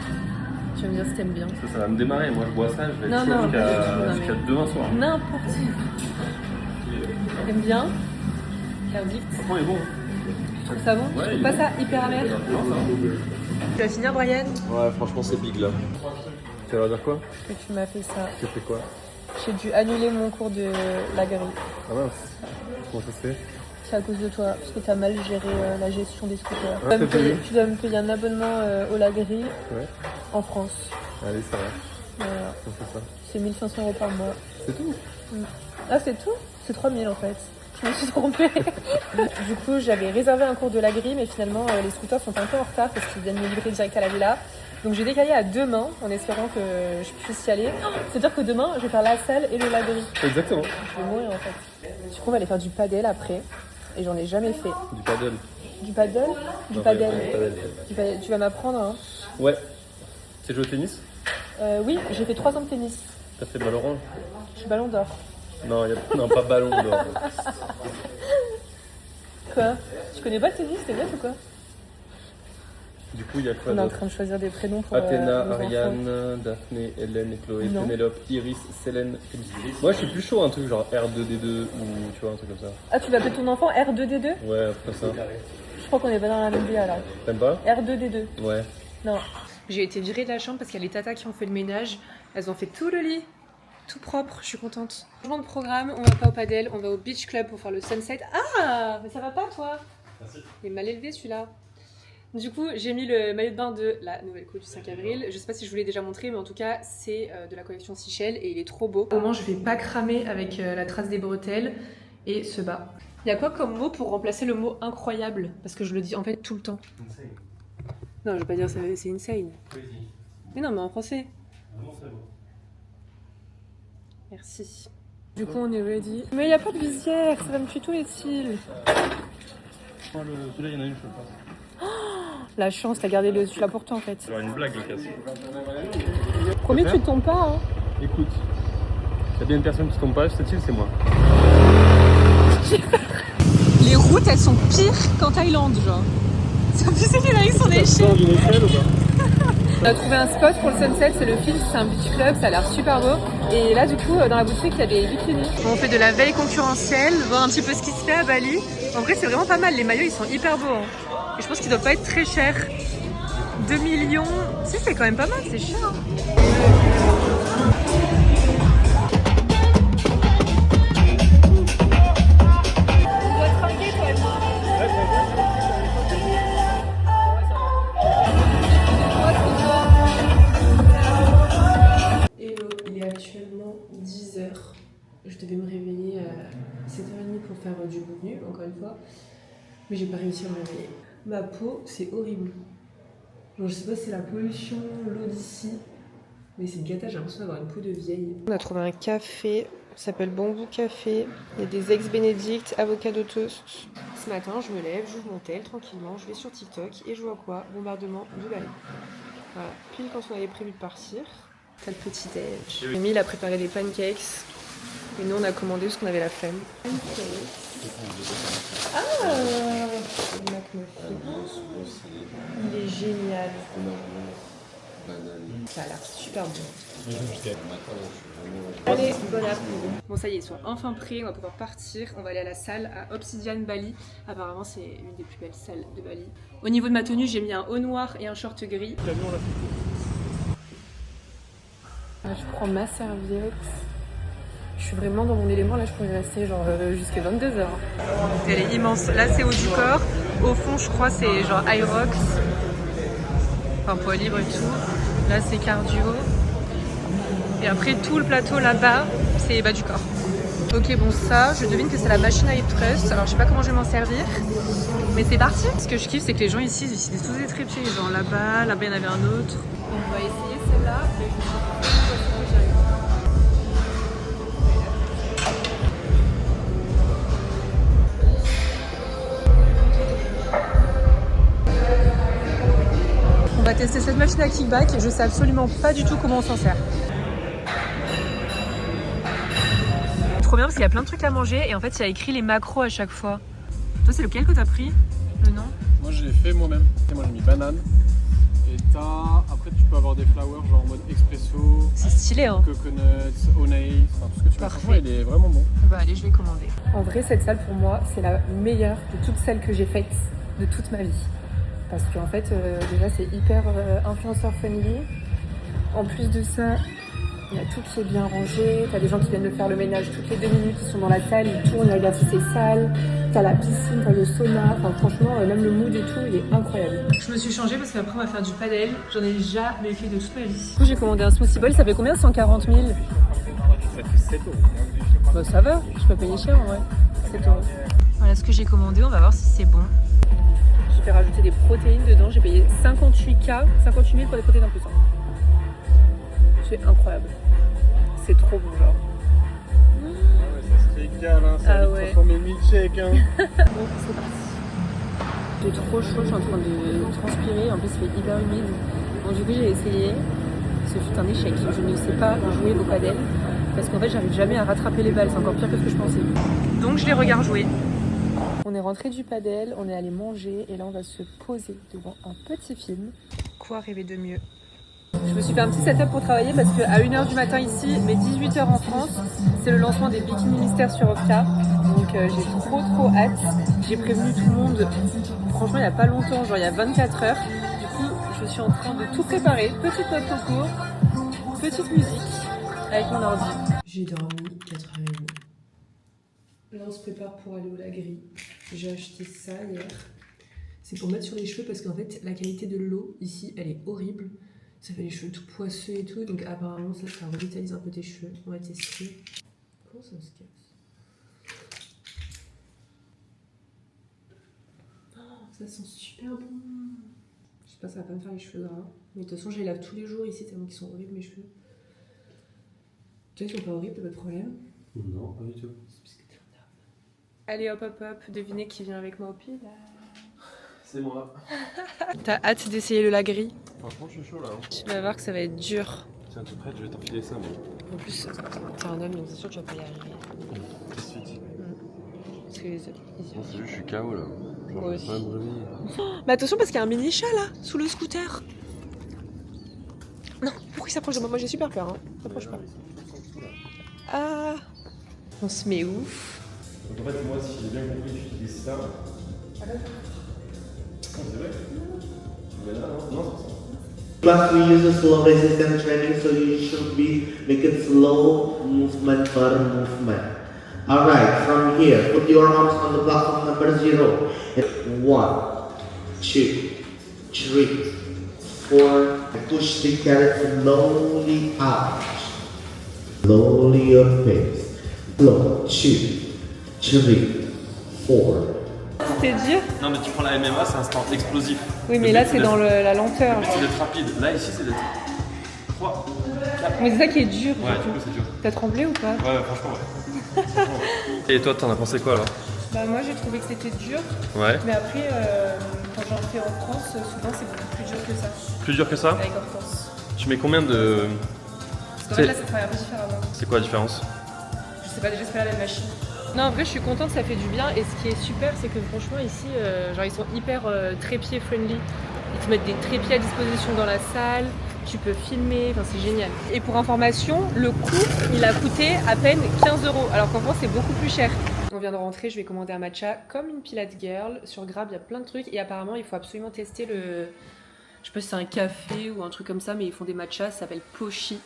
Tu vas me dire si t'aimes bien. Ça va me démarrer. Moi, je bois ça, je vais être chaud jusqu'à demain soir. N'importe quoi. T'aimes bien? Verdict. Franchement, il est bon. Tu trouves ça bon? Ouais, tu trouves pas ça hyper amer? Tu vas finir, Brian? Ouais, franchement, c'est big là. Tu vas dire quoi? Que tu m'as fait ça. Tu fais quoi? J'ai dû annuler mon cours de lagerie. Ah mince. Comment ça se fait? C'est à cause de toi, parce que t'as mal géré la gestion des scooters. Ah, Tu dois me payer un abonnement aux lageries en France. Allez, ça va. Voilà. On fait ça. C'est 1 500 € par mois. C'est tout? Ah, c'est tout? C'est 3 000 en fait. Je me suis trompée. Du coup, j'avais réservé un cours de lagerie, mais finalement, les scooters sont un peu en retard parce qu'ils viennent me livrer direct à la villa. Donc j'ai décalé à demain en espérant que je puisse y aller. C'est-à-dire que demain, je vais faire la salle et le lagerie. Exactement. Je vais mourir en fait. Du coup, on va aller faire du padel après. Et j'en ai jamais fait. Du paddle. Du paddle? Du Non, padel. du paddle. Tu vas m'apprendre, hein? Ouais. Tu joues au tennis? Oui, j'ai fait 3 ans de tennis. T'as fait ballon orange? Je suis ballon d'or. Non, non, pas ballon d'or. Quoi? Tu connais pas le tennis? T'es bête ou quoi? Du coup, il y a quoi On est en d'autre? train de choisir des prénoms pour Athéna, nos enfants. Ariane, Daphné, Hélène, Chloé, Non. Pénélope, Iris, Célène, Félicie. Moi, je suis plus chaud, un truc genre R2D2 ou tu vois, un truc comme ça. Ah, tu vas appeler ton enfant R2D2? Ouais, un truc comme ça. Je crois qu'on est pas dans la même vie alors. T'aimes pas? R2D2. Ouais. Non. J'ai été virée de la chambre parce qu'il y a les tatas qui ont fait le ménage. Elles ont fait tout le lit. Tout propre, je suis contente. Changement de programme, on va pas au padel, on va au beach club pour faire le sunset. Ah, mais ça va pas toi? Merci. Il est mal élevé celui-là. Du coup, j'ai mis le maillot de bain de la nouvelle coupe du 5 avril. Je sais pas si je vous l'ai déjà montré, mais en tout cas, c'est de la collection Seychelles et il est trop beau. Au moins, je vais pas cramer avec la trace des bretelles et ce bas. Il y a quoi comme mot pour remplacer le mot incroyable? Parce que je le dis en fait tout le temps. Insane. Non, je vais pas dire c'est insane. Crazy. Mais non, mais en français. Vraiment très beau. Merci. Du coup, on est ready. Mais il y a pas de visière, ça va me tuer tous les cils. Celui-là, il y en a une, je pense. La chance, t'as gardé le celui-là pour toi en fait. C'est une blague, le casse. Promis, tu tombes pas, hein. Écoute, s'il y a bien une personne qui tombe pas, cette île, c'est moi. Les routes, elles sont pires qu'en Thaïlande, genre. Ça fait celui avec son échelle. D'une échelle ou pas? On a trouvé un spot pour le sunset, c'est le Fils, c'est un beach club, ça a l'air super beau. Et là, du coup, dans la boutique, il y a des bikinis. On fait de la veille concurrentielle, voir un petit peu ce qui se fait à Bali. En vrai, c'est vraiment pas mal. Les maillots, ils sont hyper beaux. Hein. Et je pense qu'ils doivent pas être très chers. 2 millions. Si, c'est quand même pas mal, c'est cher. Hein. Hello, il est actuellement 10h. Je devais me réveiller à 7h30 pour faire du contenu, encore une fois. Mais j'ai pas réussi à me réveiller. Ma peau, c'est horrible. Genre, je sais pas si c'est la pollution, l'eau d'ici. Mais c'est gâtage, j'ai l'impression d'avoir une peau de vieille. On a trouvé un café, ça s'appelle Bambou Café. Il y a des eggs Benedict, avocado toast. Ce matin, je me lève, j'ouvre mon tel tranquillement, je vais sur TikTok et je vois quoi? Bombardement de Bali. Voilà, pile quand on avait prévu de partir. T'as le petit déj. Rémi, il a préparé des pancakes. Et nous, on a commandé parce qu'on avait la flemme. Ah, le McMuffin. Il est génial. Ça a l'air super bon. Allez, bon appétit. Bon, ça y est, ils sont enfin prêts. On va pouvoir partir. On va aller à la salle à Obsidian Bali. Apparemment, c'est une des plus belles salles de Bali. Au niveau de ma tenue, j'ai mis un haut noir et un short gris. Je prends ma serviette. Je suis vraiment dans mon élément. Là, je pourrais rester genre jusqu'à 22h. Elle est immense. Là, c'est haut du corps. Au fond, je crois, c'est genre Irox. Enfin, poids libre et tout. Là, c'est cardio. Et après, tout le plateau là-bas, c'est bas du corps. Ok, bon, ça, je devine que c'est la machine à hip thrust. Alors, je sais pas comment je vais m'en servir. Mais c'est parti. Ce que je kiffe, c'est que les gens ici, ils utilisent tous des trépieds. Genre là-bas, il y en avait un autre. On va essayer celle-là. Mais je sais pas où j'y arrive. On va tester cette machine à kickback et je sais absolument pas du tout comment on s'en sert. Trop bien parce qu'il y a plein de trucs à manger et en fait il y a écrit les macros à chaque fois. Toi c'est lequel que t'as pris? Le nom? Moi je l'ai fait moi-même. Moi j'ai mis banane. Et après tu peux avoir des flowers genre en mode espresso. C'est stylé hein. Coconuts, honey, enfin tout ce que tu veux. Franchement il est vraiment bon. Bah allez je vais commander. En vrai cette salle pour moi c'est la meilleure de toutes celles que j'ai faites de toute ma vie. Parce qu'en fait, déjà, c'est hyper influenceur friendly. En plus de ça, il y a tout qui est bien rangé. T'as des gens qui viennent de faire le ménage toutes les 2 minutes. Ils sont dans la salle, ils tournent, ils regardent si c'est sale. T'as la piscine, t'as le sauna. Enfin, franchement, même le mood et tout, il est incroyable. Je me suis changée parce qu'après, on va faire du padel. J'en ai jamais fait de toute ma vie. Du coup, j'ai commandé un smoothie bowl. Ça fait combien? 140 000? Ça fait 7 €. Bah, ça va. Je peux payer cher en vrai. 7 €. Voilà ce que j'ai commandé. On va voir si c'est bon. J'ai fait rajouter des protéines dedans, j'ai payé 58K, 58 000 pour des protéines en plus. C'est incroyable. C'est trop bon genre. Ah ouais, ça se régale, hein, ça va transformer le milkshake. Hein. Bon, c'est parti. J'ai trop chaud, je suis en train de transpirer, en plus il fait hyper humide. Bon du coup j'ai essayé, ce fut un échec. Je ne sais pas jouer au padel parce qu'en fait j'arrive jamais à rattraper les balles, c'est encore pire que ce que je pensais. Donc je les regarde jouer. On est rentré du padel, on est allé manger et là on va se poser devant un petit film. Quoi rêver de mieux? Je me suis fait un petit setup pour travailler parce qu'à 1h du matin ici, mais 18h en France, c'est le lancement des Bikini Mystères sur Opta. Donc j'ai trop hâte. J'ai prévenu tout le monde, franchement il n'y a pas longtemps, genre il y a 24 heures. Du coup je suis en train de tout préparer. Petite note au cours, petite musique avec mon ordi. J'ai dormi 4h30. Là on se prépare pour aller au lagerie. J'ai acheté ça hier. C'est pour mettre sur les cheveux parce qu'en fait la qualité de l'eau ici elle est horrible. Ça fait les cheveux tout poisseux et tout, donc apparemment ça revitalise un peu tes cheveux. On va tester. Comment ça se casse? Oh, ça sent super bon. Je sais pas, ça va pas me faire les cheveux gras. Mais de toute façon je les lave tous les jours ici tellement qu'ils sont horribles mes cheveux. Toi ils sont pas horribles, t'as pas de problème? Non, pas du tout. Allez hop, devinez qui vient avec moi au pied là. C'est moi. T'as hâte d'essayer le lagerie? Franchement, je suis chaud là. Tu vas voir que ça va être dur. Tiens, tu es prête? Je vais t'enfiler ça, moi. En plus, t'es un homme donc c'est sûr que tu vas pas y arriver. Qu'est-ce que tu dis? Parce que Non, c'est juste, je suis KO là. Genre, Moi je vais pas me réveiller. Mais attention parce qu'il y a un mini chat là, sous le scooter. Non, pourquoi il s'approche de moi? Moi j'ai super peur, hein. S'approche pas. Ah, on se met ouf. Donc en fait, moi, si j'ai bien compris, tu utilises ça. Ah, c'est vrai? Mais là, non, c'est ça. Plus we use a slow resistance training, so you should make it slow movement per movement. Alright, from here, put your arms on the platform number 0. 1, 2, 3, 4. Push the carrot slowly out. Slowly your pace. Slow, 2, 3, 4. C'était dur? Non, mais tu prends la MMA, c'est un sport explosif. Oui, mais là c'est dans la lenteur. C'est d'être rapide. Là, ici, c'est d'être 3, 4. Mais c'est ça qui est dur. Ouais, du coup, c'est dur. T'as tremblé ou pas? Ouais, franchement, ouais. Et toi, t'en as pensé quoi là? Bah, moi j'ai trouvé que c'était dur. Ouais. Mais après, quand j'en fais en France, souvent c'est beaucoup plus dur que ça. Plus dur que ça? Avec Hortense. Tu mets combien de Parce qu'en fait là ça travaille un peu différemment. C'est quoi la différence? Je sais pas, déjà c'est pas la même machine. Non, en vrai je suis contente, ça fait du bien. Et ce qui est super, c'est que franchement ici, genre ils sont hyper trépied friendly. Ils te mettent des trépieds à disposition dans la salle. Tu peux filmer, enfin c'est génial. Et pour information, le coût, il a coûté à peine 15 €, alors qu'en France c'est beaucoup plus cher. On vient de rentrer, je vais commander un matcha comme une Pilate Girl. Sur Grab, il y a plein de trucs et apparemment il faut absolument tester le... Je sais pas si c'est un café ou un truc comme ça, mais ils font des matchas, ça s'appelle Pochi.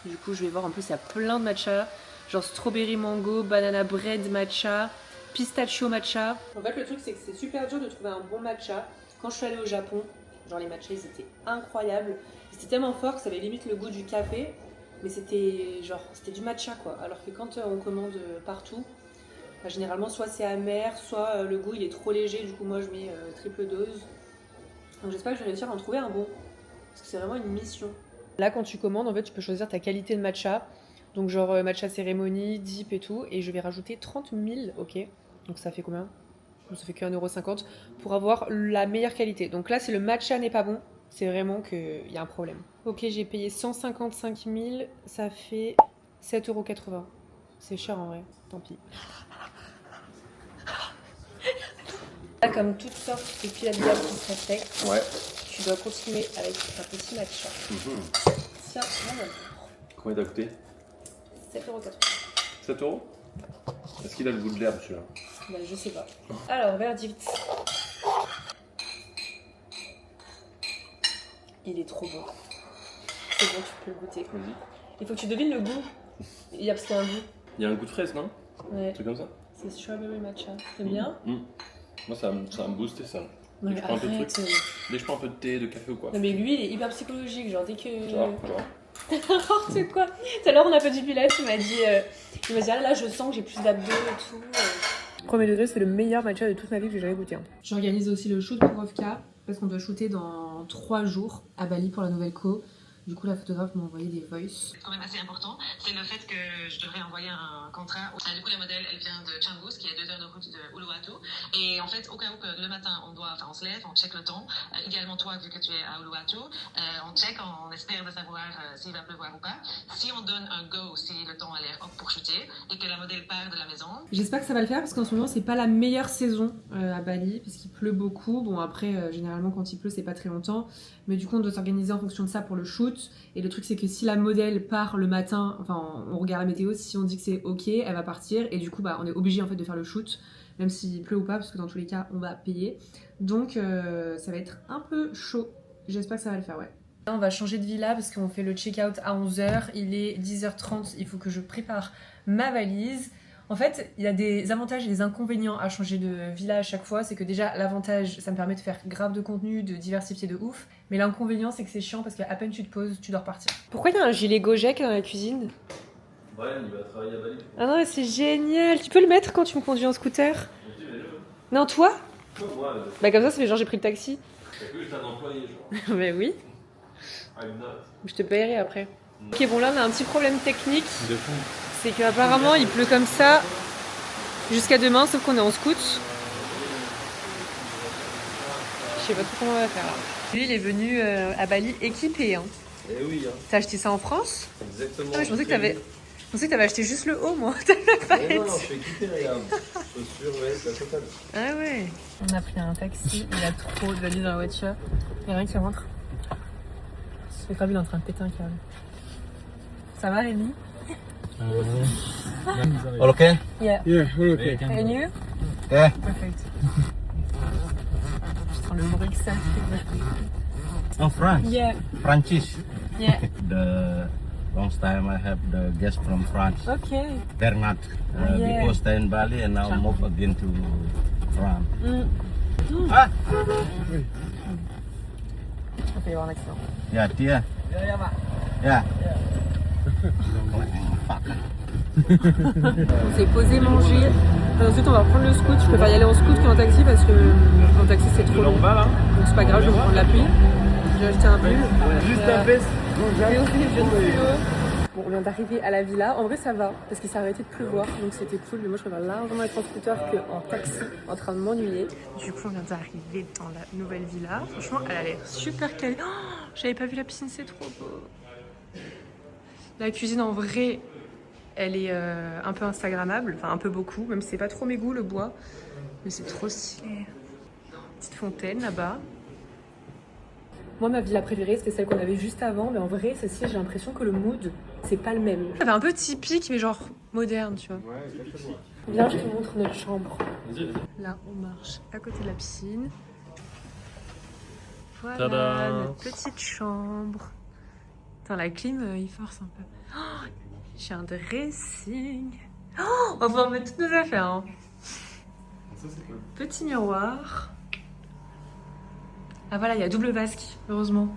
Du coup je vais voir, en plus il y a plein de matchas, genre strawberry mango, banana bread matcha, pistachio matcha. En fait le truc c'est que c'est super dur de trouver un bon matcha. Quand je suis allée au Japon, genre les matchas ils étaient incroyables. C'était tellement fort que ça avait limite le goût du café, mais c'était du matcha quoi. Alors que quand on commande partout, bah, généralement soit c'est amer, soit le goût il est trop léger, du coup moi je mets triple dose. Donc j'espère que je vais réussir à en trouver un bon, parce que c'est vraiment une mission. Là quand tu commandes, en fait tu peux choisir ta qualité de matcha, donc genre matcha cérémonie, dip et tout, et je vais rajouter 30 000, ok. Donc ça fait combien? Ça fait que 1,50 € pour avoir la meilleure qualité. Donc là si le matcha n'est pas bon, c'est vraiment qu'il y a un problème. Ok, j'ai payé 155 000, ça fait 7,80 €. C'est cher en vrai, tant pis. Là, comme toutes sortes de Pilate Girl qui se respectent, Ouais. tu dois continuer avec un petit matcha. Tiens, voilà. Combien t'as coûté? 7,80 €. 7 €? Est-ce qu'il a le goût de l'herbe celui-là? Bah, je sais pas. Alors, verdict. Il est trop bon. C'est bon, tu peux le goûter. Vas-y. Il faut que tu devines le goût. Il y a parce qu'il y a un goût. Il y a un goût de fraise, non? Ouais. Un truc comme ça? C'est strawberry matcha. T'aimes bien? Moi ça va me booster ça. Non, Dès que je prends un peu de arrête. truc. Dès que je prends un peu de thé, de café ou quoi. Non mais lui il est hyper psychologique, genre dès que... Genre. N'importe quoi. Tout à l'heure on a fait du pilates, il m'a dit ah là je sens que j'ai plus d'abdos et tout. Premier degré, c'est le meilleur matcha de toute ma vie que j'ai jamais goûté. J'organise aussi le shoot pour Rovka parce qu'on doit shooter dans 3 jours à Bali pour la nouvelle co. Du coup, la photographe m'a envoyé des voices. Quand même assez important, c'est le fait que je devrais envoyer un contrat. Du coup, la modèle, elle vient de Canggu, qui est 2 heures de route de Uluwatu. Et en fait, au cas où que le matin, on se lève, on check le temps. Idéalement, toi, vu que tu es à Uluwatu, on check, on espère de savoir s'il va pleuvoir ou pas. Si on donne un go, si le temps a l'air hop pour shooter, et que la modèle part de la maison. J'espère que ça va le faire parce qu'en ce moment, c'est pas la meilleure saison à Bali, parce qu'il pleut beaucoup. Bon, après, généralement, quand il pleut, c'est pas très longtemps. Mais du coup, on doit s'organiser en fonction de ça pour le shoot. Et le truc, c'est que si la modèle part le matin, enfin, on regarde la météo, si on dit que c'est ok, elle va partir. Et du coup, bah, on est obligé en fait de faire le shoot, même s'il pleut ou pas, parce que dans tous les cas, on va payer. Donc, ça va être un peu chaud. J'espère que ça va le faire, ouais. Là, on va changer de villa parce qu'on fait le check-out à 11h. Il est 10h30. Il faut que je prépare ma valise. En fait, il y a des avantages et des inconvénients à changer de villa à chaque fois. C'est que déjà, l'avantage, ça me permet de faire grave de contenu, de diversifier de ouf. Mais l'inconvénient, c'est que c'est chiant parce qu'à peine tu te poses, tu dois repartir. Pourquoi il y a un gilet Gojek dans la cuisine? Brian, il va travailler à Bali. Ah non, c'est génial. Tu peux le mettre quand tu me conduis en scooter? Non, toi? Moi, Bah comme ça fait genre j'ai pris le taxi. c'est que juste un employé, genre. Mais oui, I'm not. je te paierai après. Ok, bon là on a un petit problème technique. De fond. C'est qu'apparemment il pleut comme ça jusqu'à demain, sauf qu'on est en scout. Je sais pas trop comment on va faire là. Lui il est venu à Bali équipé. Hein. Eh oui, hein. T'as acheté ça en France? Exactement. Ah, je pensais que t'avais acheté juste le haut moi. Mais non, je suis équipé, regarde. Chaussures, ouais, c'est la totale. Ah ouais. On a pris un taxi, il y a trop de valises dans la voiture. Il y a rien qui rentre. Je crois qu'il est en train de péter un câble. Ça va Rémi? All okay? Yeah. Yeah, okay. And you? Yeah. Perfect. Je sens le bruit que ça fait. Oh, France. Yeah. Francis. Yeah. The long time I have the guest from France. Okay. Bernard. Yeah. Before stay in Bali and now move again to France. Mm. Ah! On peut y avoir un accident. Yeah, Tia. Yeah. On s'est posé manger. Ensuite on va prendre le scoot. Je préfère y aller en scoot qu'en taxi parce que en taxi c'est trop long. Là. Donc c'est pas grave, je vais prendre la pluie. J'ai acheté un pull. Juste un pèse. Et aussi les jeunes stylos. Bon, on vient d'arriver à la villa. En vrai, ça va parce qu'il s'est arrêté de pleuvoir, donc c'était cool. Mais moi, je préfère largement être en scooter qu'en taxi, en train de m'ennuyer. Du coup, on vient d'arriver dans la nouvelle villa. Franchement, elle a l'air super calée. Oh, j'avais pas vu la piscine, c'est trop beau. La cuisine en vrai, elle est un peu instagrammable, enfin un peu beaucoup, même si c'est pas trop mes goûts le bois, mais c'est trop stylé. Petite fontaine là-bas. Moi, ma villa préférée, c'était celle qu'on avait juste avant, mais en vrai, celle-ci, j'ai l'impression que le mood, c'est pas le même. Ça fait un peu typique, mais genre moderne, tu vois. Ouais, exactement. Viens, je te montre notre chambre. Vas-y, vas-y. Là, on marche à côté de la piscine. Voilà, Tada. notre petite chambre. Attends, la clim, il force un peu. Oh, j'ai un dressing. Oh, on va pouvoir mettre toutes nos affaires. Hein. Ça, c'est cool. Petit miroir. Ah voilà, il y a double vasque, heureusement.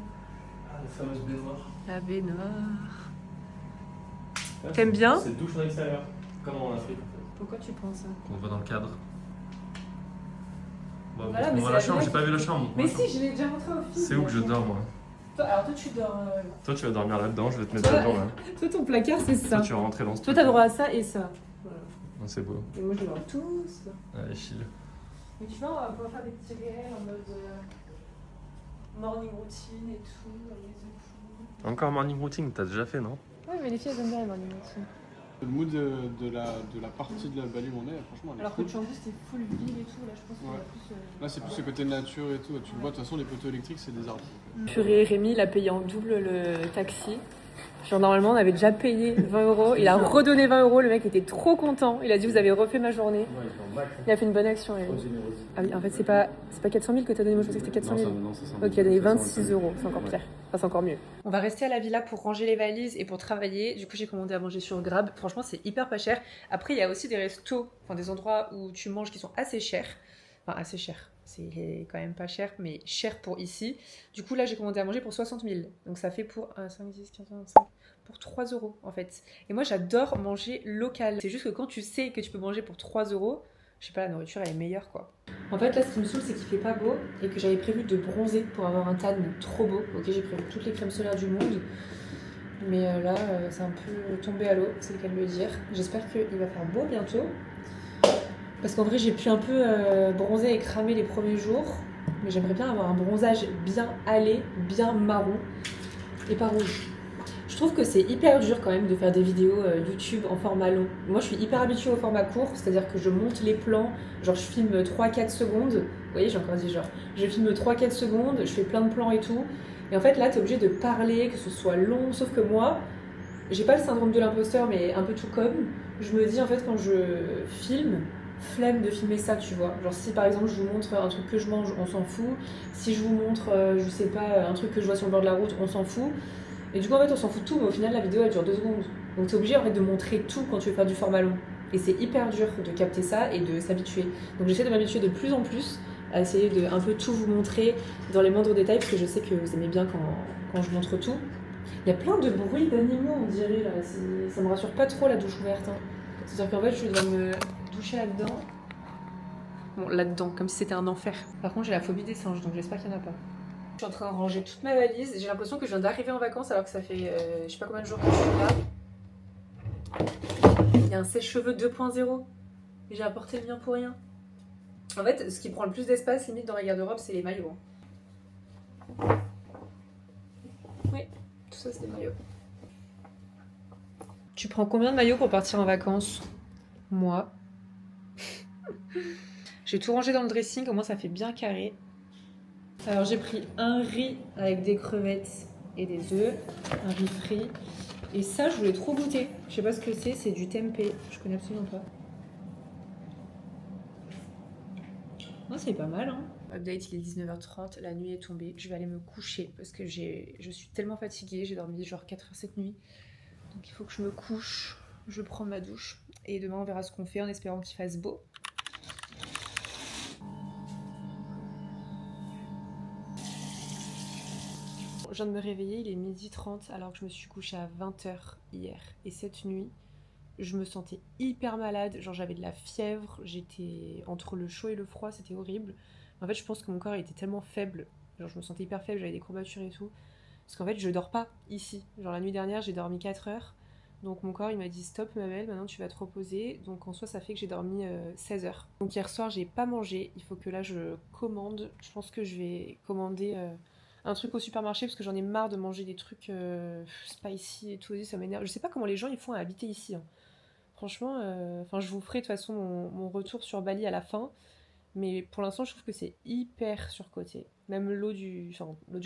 Ah, la fameuse baignoire. La baignoire. T'aimes bien? C'est douche en extérieur, comme en Afrique. Pourquoi tu penses ça? On voit dans le cadre. Bon, Voilà, on mais voit c'est la la chambre, villa j'ai pas vu la chambre. Mais si, je l'ai déjà montré au film. C'est où que je dors, moi? Alors toi, tu dors... Toi, tu vas dormir là-dedans, je vais te mettre Toi- là-dedans, là. Toi, ton placard, c'est ça. Toi, tu vas rentrer dans ce Toi, truc. t'as droit à ça et ça. Voilà. C'est beau. Et moi, je dors tous. Allez, chill. Mais tu vois, on va pouvoir faire des petits réels en mode morning routine et tout, la maison et tout. Encore morning routine, t'as déjà fait, non? Ouais, mais les filles, elles aiment bien les morning routine. Le mood de la partie de la Bali où on est, franchement, elle est Alors que cool. tu en plus, c'était full ville et tout, là, je pense qu'on Ouais. a plus... Là, c'est plus le côté nature et tout. Tu le vois, de toute façon, les poteaux électriques, c'est des arbres. Purée, Rémi, il a payé en double le taxi. Genre, normalement, on avait déjà payé 20 €. Il a redonné 20 €. Le mec était trop content. Il a dit, vous avez refait ma journée. Il a fait une bonne action, Rémi. Ah oui, en fait, c'est pas 400 000 que t'as donné. Moi, je pensais que c'était 400 000. Ok, il a donné 26 €. C'est encore pire. Enfin, c'est encore mieux. On va rester à la villa pour ranger les valises et pour travailler. Du coup, j'ai commandé à manger sur Grab. Franchement, c'est hyper pas cher. Après, il y a aussi des restos, enfin, des endroits où tu manges qui sont assez chers. Enfin, assez chers. C'est quand même pas cher, mais cher pour ici. Du coup, là, j'ai commandé à manger pour 60 000. Donc, ça fait pour 5, 10, 15, 25, pour 3 € en fait. Et moi, j'adore manger local. C'est juste que quand tu sais que tu peux manger pour 3 €, je sais pas, la nourriture, elle est meilleure, quoi. En fait, là, ce qui me saoule, c'est qu'il fait pas beau et que j'avais prévu de bronzer pour avoir un tan trop beau. Ok, j'ai prévu toutes les crèmes solaires du monde. Mais là, c'est un peu tombé à l'eau, c'est le cas de le dire. J'espère qu'il va faire beau bientôt. Parce qu'en vrai, j'ai pu un peu bronzer et cramer les premiers jours. Mais j'aimerais bien avoir un bronzage bien allé, bien marron et pas rouge. Je trouve que c'est hyper dur quand même de faire des vidéos YouTube en format long. Moi, je suis hyper habituée au format court, c'est-à-dire que je monte les plans, genre je filme 3-4 secondes. Vous voyez, j'ai encore dit genre. Je filme 3-4 secondes, je fais plein de plans et tout. Et en fait, là, t'es obligé de parler, que ce soit long. Sauf que moi, j'ai pas le syndrome de l'imposteur, mais un peu tout comme. Je me dis, en fait, quand je filme, flemme de filmer ça, tu vois. Genre, si par exemple, je vous montre un truc que je mange, on s'en fout. Si je vous montre, je sais pas, un truc que je vois sur le bord de la route, on s'en fout. Et du coup, en fait, on s'en fout tout, mais au final, la vidéo, elle dure 2 secondes. Donc, t'es obligé, en fait, de montrer tout quand tu veux faire du format long. Et c'est hyper dur de capter ça et de s'habituer. Donc, j'essaie de m'habituer de plus en plus à essayer de un peu tout vous montrer dans les moindres détails, parce que je sais que vous aimez bien quand je montre tout. Il y a plein de bruits d'animaux, on dirait, là. Ça me rassure pas trop, la douche ouverte. Hein. C'est-à-dire qu'en fait, je dois me doucher là-dedans. Bon, là-dedans, comme si c'était un enfer. Par contre, j'ai la phobie des singes, donc j'espère qu'il n'y en a pas. Je suis en train de ranger toute ma valise. J'ai l'impression que je viens d'arriver en vacances alors que ça fait je sais pas combien de jours que je suis là. Il y a un sèche-cheveux 2.0 et j'ai apporté le mien pour rien. En fait, ce qui prend le plus d'espace limite dans ma garde-robe, c'est les maillots. Oui, tout ça c'est des maillots. Tu prends combien de maillots pour partir en vacances? Moi. J'ai tout rangé dans le dressing, au moins ça fait bien carré. Alors j'ai pris un riz avec des crevettes et des œufs, un riz frit. Et ça, je voulais trop goûter. Je sais pas ce que c'est du tempeh. Je connais absolument pas. Oh, c'est pas mal, hein. Update, il est 19h30, la nuit est tombée. Je vais aller me coucher parce que je suis tellement fatiguée. J'ai dormi genre 4 heures cette nuit. Donc il faut que je me couche. Je prends ma douche. Et demain, on verra ce qu'on fait en espérant qu'il fasse beau. Je viens de me réveiller, il est 12h30 alors que je me suis couchée à 20h hier. Et cette nuit, je me sentais hyper malade, genre j'avais de la fièvre, j'étais entre le chaud et le froid, c'était horrible. En fait, je pense que mon corps était tellement faible, genre je me sentais hyper faible, j'avais des courbatures et tout. Parce qu'en fait, je dors pas ici. Genre la nuit dernière, j'ai dormi 4 heures. Donc mon corps, il m'a dit stop ma belle, maintenant tu vas te reposer. Donc en soi, ça fait que j'ai dormi 16 heures. Donc hier soir, j'ai pas mangé, il faut que là je commande. Je pense que je vais commander... un truc au supermarché parce que j'en ai marre de manger des trucs spicy et tout, ça m'énerve. Je sais pas comment les gens ils font à habiter ici. Hein. Franchement, je vous ferai de toute façon mon retour sur Bali à la fin. Mais pour l'instant, je trouve que c'est hyper surcoté. Même l'eau du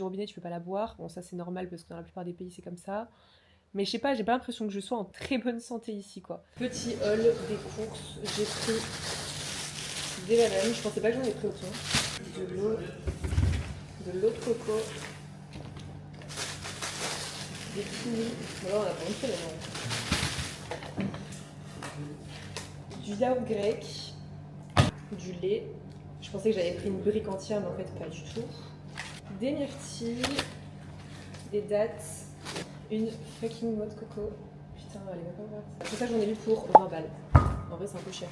robinet, tu peux pas la boire. Bon, ça c'est normal parce que dans la plupart des pays c'est comme ça. Mais je sais pas, j'ai pas l'impression que je sois en très bonne santé ici, quoi. Petit haul des courses, j'ai pris des bananes. Je pensais pas que j'en ai pris autant. De l'eau de coco. Des kiwis. Bon là, on a pas entré là-dedans. Du yaourt grec. Du lait. Je pensais que j'avais pris une brique entière, mais en fait pas du tout. Des myrtilles, des dattes, une fucking noix de coco. Putain, elle est même pas ouverte. Tout ça, j'en ai eu pour 20 balles. En vrai, c'est un peu cher.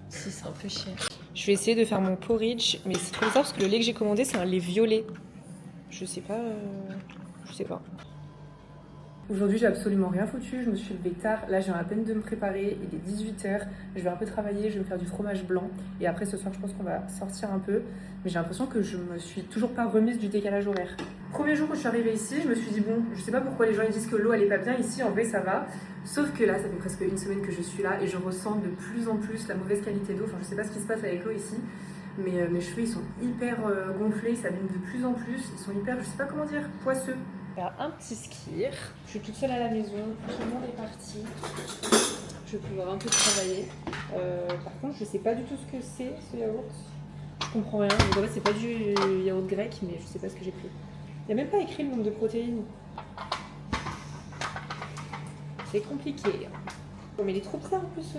Si, c'est un peu cher. Je vais essayer de faire mon porridge, mais c'est trop bizarre parce que le lait que j'ai commandé, c'est un lait violet. Je sais pas. Aujourd'hui, j'ai absolument rien foutu, je me suis levée tard, là j'ai à peine de me préparer, il est 18h, je vais un peu travailler, je vais me faire du fromage blanc et après ce soir je pense qu'on va sortir un peu, mais j'ai l'impression que je me suis toujours pas remise du décalage horaire. Premier jour où je suis arrivée ici, je me suis dit bon, je sais pas pourquoi les gens ils disent que l'eau elle est pas bien ici, en vrai ça va, sauf que là ça fait presque une semaine que je suis là et je ressens de plus en plus la mauvaise qualité d'eau, enfin je sais pas ce qui se passe avec l'eau ici, mais mes cheveux ils sont hyper gonflés, ils s'abîment de plus en plus, ils sont hyper, je sais pas comment dire, poisseux. Faire un petit skir. Je suis toute seule à la maison, tout le monde est parti. Je vais pouvoir un peu travailler. Par contre, je sais pas du tout ce que c'est ce yaourt. Je comprends rien. Donc en fait, c'est pas du yaourt grec, mais je sais pas ce que j'ai pris. Il n'y a même pas écrit le nombre de protéines. C'est compliqué. Bon, mais il est trop bizarre en plus.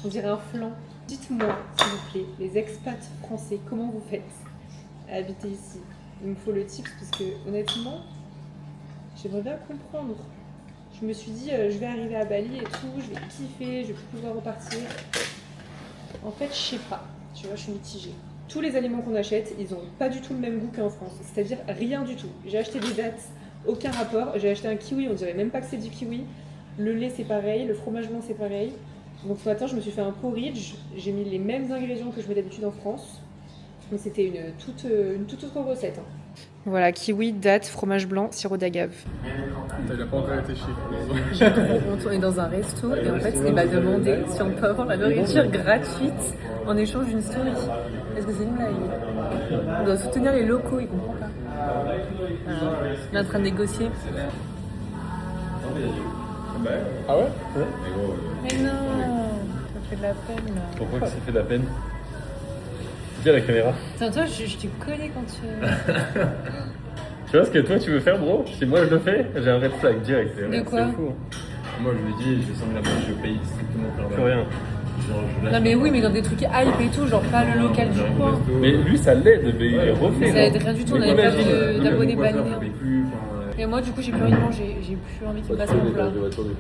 On dirait un flan. Dites-moi, s'il vous plaît, les expats français, comment vous faites à habiter ici? Il me faut le tips parce que honnêtement, j'aimerais bien comprendre. Je me suis dit, je vais arriver à Bali et tout, je vais kiffer, je vais pouvoir repartir. En fait, je sais pas. Tu vois, je suis mitigée. Tous les aliments qu'on achète, ils ont pas du tout le même goût qu'en France. C'est-à-dire rien du tout. J'ai acheté des dattes, aucun rapport. J'ai acheté un kiwi, on dirait même pas que c'est du kiwi. Le lait, c'est pareil. Le fromage blanc, c'est pareil. Donc ce matin, je me suis fait un porridge. J'ai mis les mêmes ingrédients que je mets d'habitude en France. Donc c'était une toute autre recette. Hein. Voilà, kiwi, dattes, fromage blanc, sirop d'agave. Il a pas encore été chic. J'ai trop honte, on est dans un resto et en fait il m'a demandé si on peut avoir la nourriture gratuite en échange d'une story. Est-ce que c'est une blague? On doit soutenir les locaux, ils comprennent pas. Voilà. On est en train de négocier. Ah ouais? Mais non, ça fait de la peine là. Pourquoi que ça fait de la peine? Dis à la caméra. Attends, toi je te connais quand tu... Tu vois ce que toi tu veux faire, bro? Si moi je le fais, j'ai un red flag direct. De quoi? C'est fou. Moi je lui dis, je sens la main, je paye strictement Plus rien. Non mais oui, mais dans des trucs hype et tout, genre pas le local du coin. Mais lui ça l'aide, mais il est refait. Ça aide rien du tout, on n'avait pas d'abonnés balinés. plus. Et moi du coup j'ai plus envie de manger, j'ai plus envie qu'il me passe mon plat.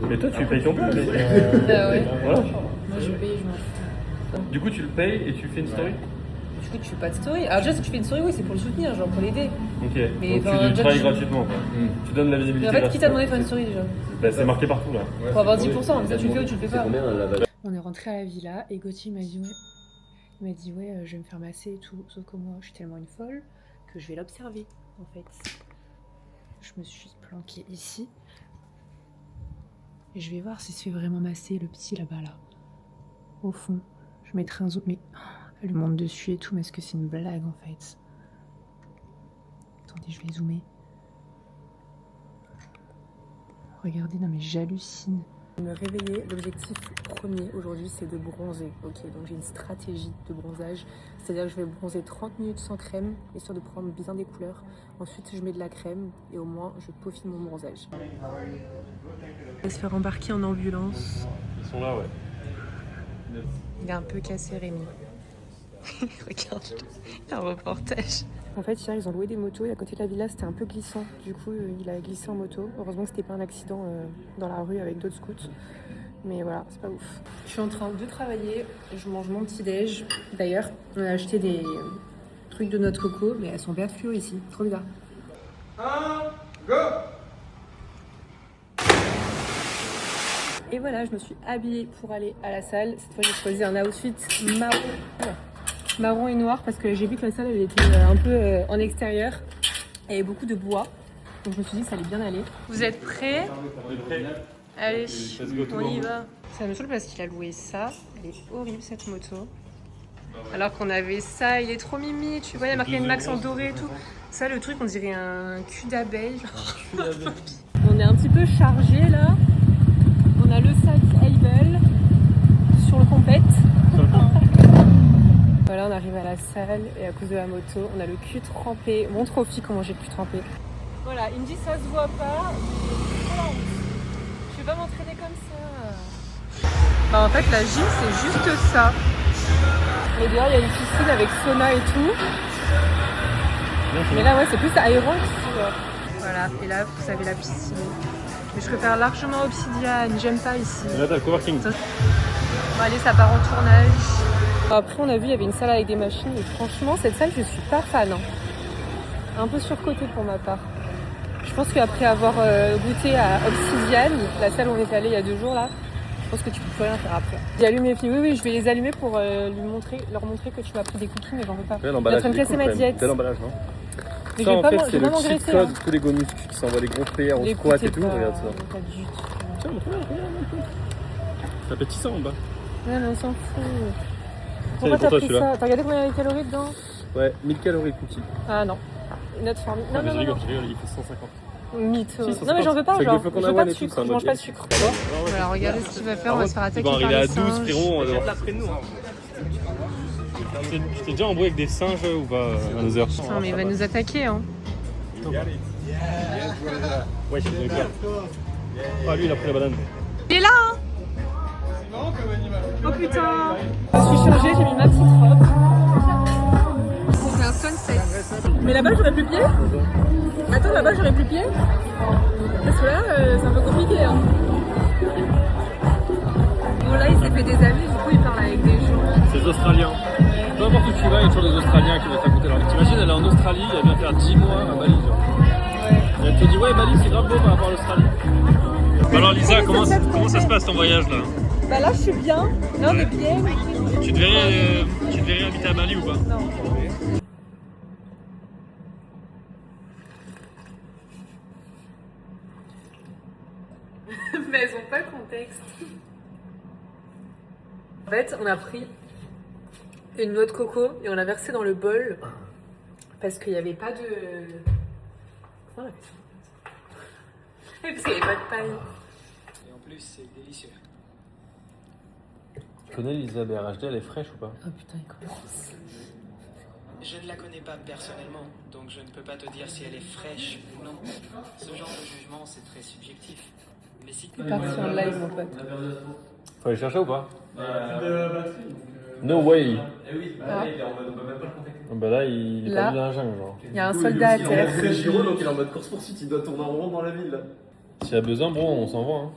Mais toi tu payes ton plat. Ouais. Voilà. Moi je paye, je m'en fous. Du coup tu le payes et tu fais une story? Du coup tu fais pas de story. Alors déjà si tu fais une story, oui c'est pour le soutenir, genre pour l'aider. Ok, Mais donc enfin, tu travailles déjà, gratuitement quoi. Tu donnes la Mais visibilité. en fait qui t'a demandé de faire une story déjà? Bah, c'est marqué partout là. Pour avoir 10%, mais ça tu le fais ou tu le fais pas. la On est rentré à la villa et Gauthier m'a dit ouais, je vais me faire masser et tout. Sauf que moi je suis tellement une folle que je vais l'observer en fait. Je me suis planquée ici. Et je vais voir si se fait vraiment masser le petit là-bas là. Au fond. Je mettrai un zoom, mais elle lui monte dessus et tout, mais est-ce que c'est une blague en fait? Attendez, je vais zoomer. Regardez, non mais j'hallucine. Me réveiller, l'objectif premier aujourd'hui c'est de bronzer, ok, donc j'ai une stratégie de bronzage, c'est-à-dire que je vais bronzer 30 minutes sans crème, histoire de prendre bien des couleurs, ensuite je mets de la crème et au moins je peaufine mon bronzage. On va se faire embarquer en ambulance. Ils sont là, ouais. Il a un peu cassé Rémi. Regarde, un reportage. En fait, hier, ils ont loué des motos et à côté de la villa, c'était un peu glissant. Du coup, il a glissé en moto. Heureusement que c'était pas un accident dans la rue avec d'autres scouts. Mais voilà, c'est pas ouf. Je suis en train de travailler. Je mange mon petit-déj. D'ailleurs, on a acheté des trucs de notre coco, mais elles sont vertes fluo ici. Trop bizarre. 1, go! Et voilà, je me suis habillée pour aller à la salle. Cette fois, j'ai choisi un outfit marron. marron et noir parce que j'ai vu que la salle elle était un peu en extérieur. Il y avait beaucoup de bois. Donc je me suis dit que ça allait bien aller. Vous êtes prêts? On est prêts. Allez, go, tout on y le monde. va. Ça me saoule parce qu'il a loué ça. Elle est horrible cette moto. Alors qu'on avait ça, il est trop mimi. Tu vois, il y a marqué une Max en doré et tout. Ça, le truc, on dirait un cul d'abeille. On est un petit peu chargé là. On a le sac Able sur le compète. Voilà, on arrive à la salle et à cause de la moto, on a le cul trempé. Montre aux filles comment j'ai le cul trempé. Voilà, il me dit ça se voit pas. Je vais pas m'entraîner comme ça. Bah en fait, la gym, c'est juste ça. Et dehors, il y a une piscine avec sauna et tout. Mais là, ouais, c'est plus aéro ici. Voilà, et là, vous avez la piscine. Mais je préfère largement Obsidian, j'aime pas ici. Et là, t'as le coworking. Bon, allez, ça part en tournage. Après, on a vu, il y avait une salle avec des machines. Et franchement, cette salle, je suis pas fan. Hein. Un peu surcotée pour ma part. Je pense qu'après avoir goûté à Obsidian, la salle où on est allé il y a 2 jours, là, je pense que tu peux plus rien faire après. J'ai allumé les filles. Oui, je vais les allumer pour leur montrer que tu m'as pris des cookies, mais j'en veux pas. Ouais, l'emballage, je vais me casser ma diète. Quel emballage, non? Mais Ça, je vais en pas fait, m'en- c'est je vais le pas cheat m'engraisser. code Hein. tous les go muscu qui s'envoient les gros PR au squat et tout. Regarde ça. Pas du tout. Tiens, regarde. C'est appétissant en bas. Ouais, mais on s'en fout. C'est Pourquoi pour t'as toi, pris celui-là. ça? T'as regardé combien il y avait de calories dedans? Ouais, 1000 calories cookie. Ah non. Notre forme. Non, mais non, je non. rigole, il fait 150. Mytho. Si, 150. Non, mais j'en veux pas. C'est avec Genre, des flocons je veux pas d'avoine de et tout, sucre. c'est un Je mange autre pas de game. sucre. Voilà, regardez ce qu'il va faire. On va se faire Ils attaquer vont par arriver à les 12, singes. frérot. Après nous. Tu t'es déjà embrouillé avec des singes ou pas à nos heures? Non, mais il va nous attaquer. Hein. Ouais, je suis d'accord. Ah, lui, il a pris la banane. Il est là, hein. Oh putain. Je suis chargée, j'ai mis ma petite robe. On fait un sunset. Mais là-bas, j'aurais plus pied. Attends, là-bas, j'aurais plus pied. Parce que là, c'est un peu compliqué. Hein. Bon, là, il s'est fait des amis, du coup, il parle avec des gens. C'est des Australiens. Peu importe où tu vas, il y a toujours des Australiens qui vont te raconter leur vie. T'imagines, elle est en Australie, elle vient faire 10 mois à Bali. Genre. Et elle te dit, ouais, Bali, c'est grave beau par rapport à l'Australie. Alors, Lisa, comment ça se passe ton voyage là? Bah là, je suis bien. Là, on est bien. Tu te verrais habiter à Bali ou pas? Non. Mais elles ont pas le contexte. En fait, on a pris une noix de coco et on l'a versée dans le bol parce qu'il n'y avait pas de... Comment on appelle ça? Oui, parce qu'il n'y avait pas de paille. Et en plus, c'est délicieux. Tu connais Lisa BRHD, elle est fraîche ou pas? Oh putain, il commence. Je ne la connais pas personnellement, donc je ne peux pas te dire si elle est fraîche ou non. Ce genre de jugement, c'est très subjectif. Mais si tu Parti en live, mon pote. Faut aller chercher ou pas? No way! Ah. Bah là, il est Là. perdu dans la jungle, genre. Il y a un soldat à terre. C'est Giro, donc il est en mode course-poursuite, il doit tourner en rond dans la ville là. S'il y a besoin, bro, on s'envoie. Hein.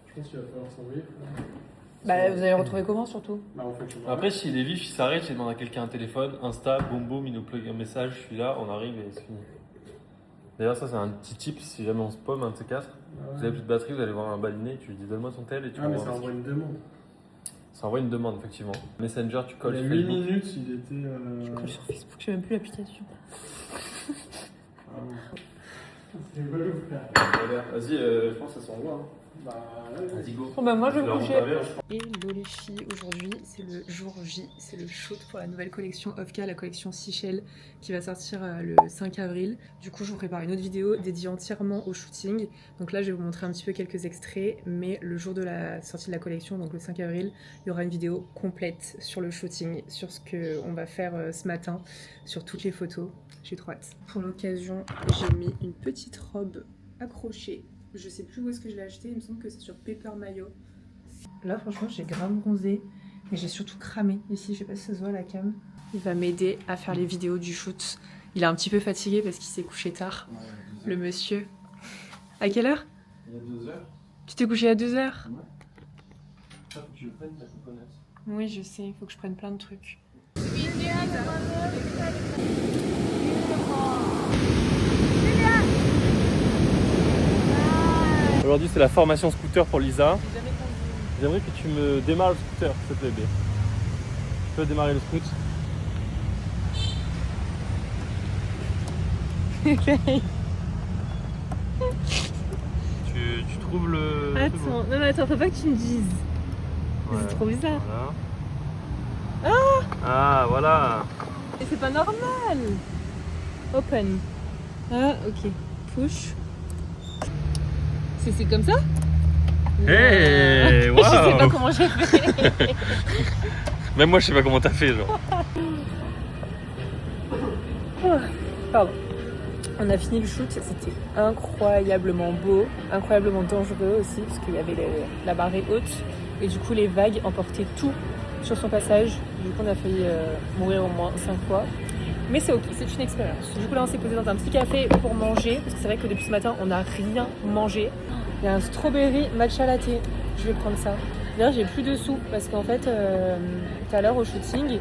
Je pense qu'il va falloir s'envoyer. Bah, vous allez retrouver comment surtout? Bah, en fait, Après, s'il est vif, il s'arrête, il demande à quelqu'un un téléphone, Insta, boum boum, il nous plug un message, je suis là, on arrive et c'est fini. D'ailleurs, ça, c'est un petit tip si jamais on se pomme, un de ces 4. Vous avez plus de batterie, vous allez voir un baliné, tu lui dis donne-moi ton tel et tu Ah, mais m'envoies ça un envoie message. une demande. Ça envoie une demande, effectivement. Messenger, tu colles Il y a sur 8 Facebook. minutes, il était. Je colle sur Facebook, j'ai même plus l'application. C'est rigolo, frère. Vas-y, je pense que ça s'envoie. Hein. Bah, Vas-y, go. Bon bah moi je vais me coucher. Je Hello les filles, aujourd'hui c'est le jour J, c'est le shoot pour la nouvelle collection Ofka, la collection Seychelles qui va sortir le 5 avril. Du coup je vous prépare une autre vidéo dédiée entièrement au shooting. Donc là je vais vous montrer un petit peu quelques extraits, mais le jour de la sortie de la collection, donc le 5 avril, il y aura une vidéo complète sur le shooting, sur ce qu'on va faire ce matin, sur toutes les photos. J'ai trop hâte. Pour l'occasion, j'ai mis une petite robe accrochée. Je sais plus où est-ce que je l'ai acheté, il me semble que c'est sur Paper Mayo. Là franchement j'ai grave bronzé, mais j'ai surtout cramé ici, je sais pas si ça se voit à la cam. Il va m'aider à faire les vidéos du shoot. Il est un petit peu fatigué parce qu'il s'est couché tard, le monsieur. À quelle heure? Il y a 2 heures. Tu t'es couché à 2h? Ça, faut que je prenne la coconut. Oui je sais, il faut que je prenne plein de trucs. Aujourd'hui, c'est la formation scooter pour Lisa. J'aimerais que tu me démarres le scooter, s'il te plaît, bébé. Tu peux démarrer le scoot? Tu trouves le... Attends, non mais attends, faut pas que tu me dises. Ouais. C'est trop bizarre. Voilà. Ah voilà. Et c'est pas normal. Open. Ah ok. Push. C'est comme ça? Hey, Je sais pas waouh. comment j'ai fait. Même moi je sais pas comment t'as fait genre. Pardon. On a fini le shoot, c'était incroyablement beau, incroyablement dangereux aussi, parce qu'il y avait la marée haute, et du coup les vagues emportaient tout sur son passage. Du coup on a failli mourir au moins 5 fois. Mais c'est ok, c'est une expérience. Du coup là on s'est posé dans un petit café pour manger, parce que c'est vrai que depuis ce matin on n'a rien mangé. Il y a un strawberry matcha latte, je vais prendre ça. D'ailleurs j'ai plus de sous, parce qu'en fait tout à l'heure au shooting,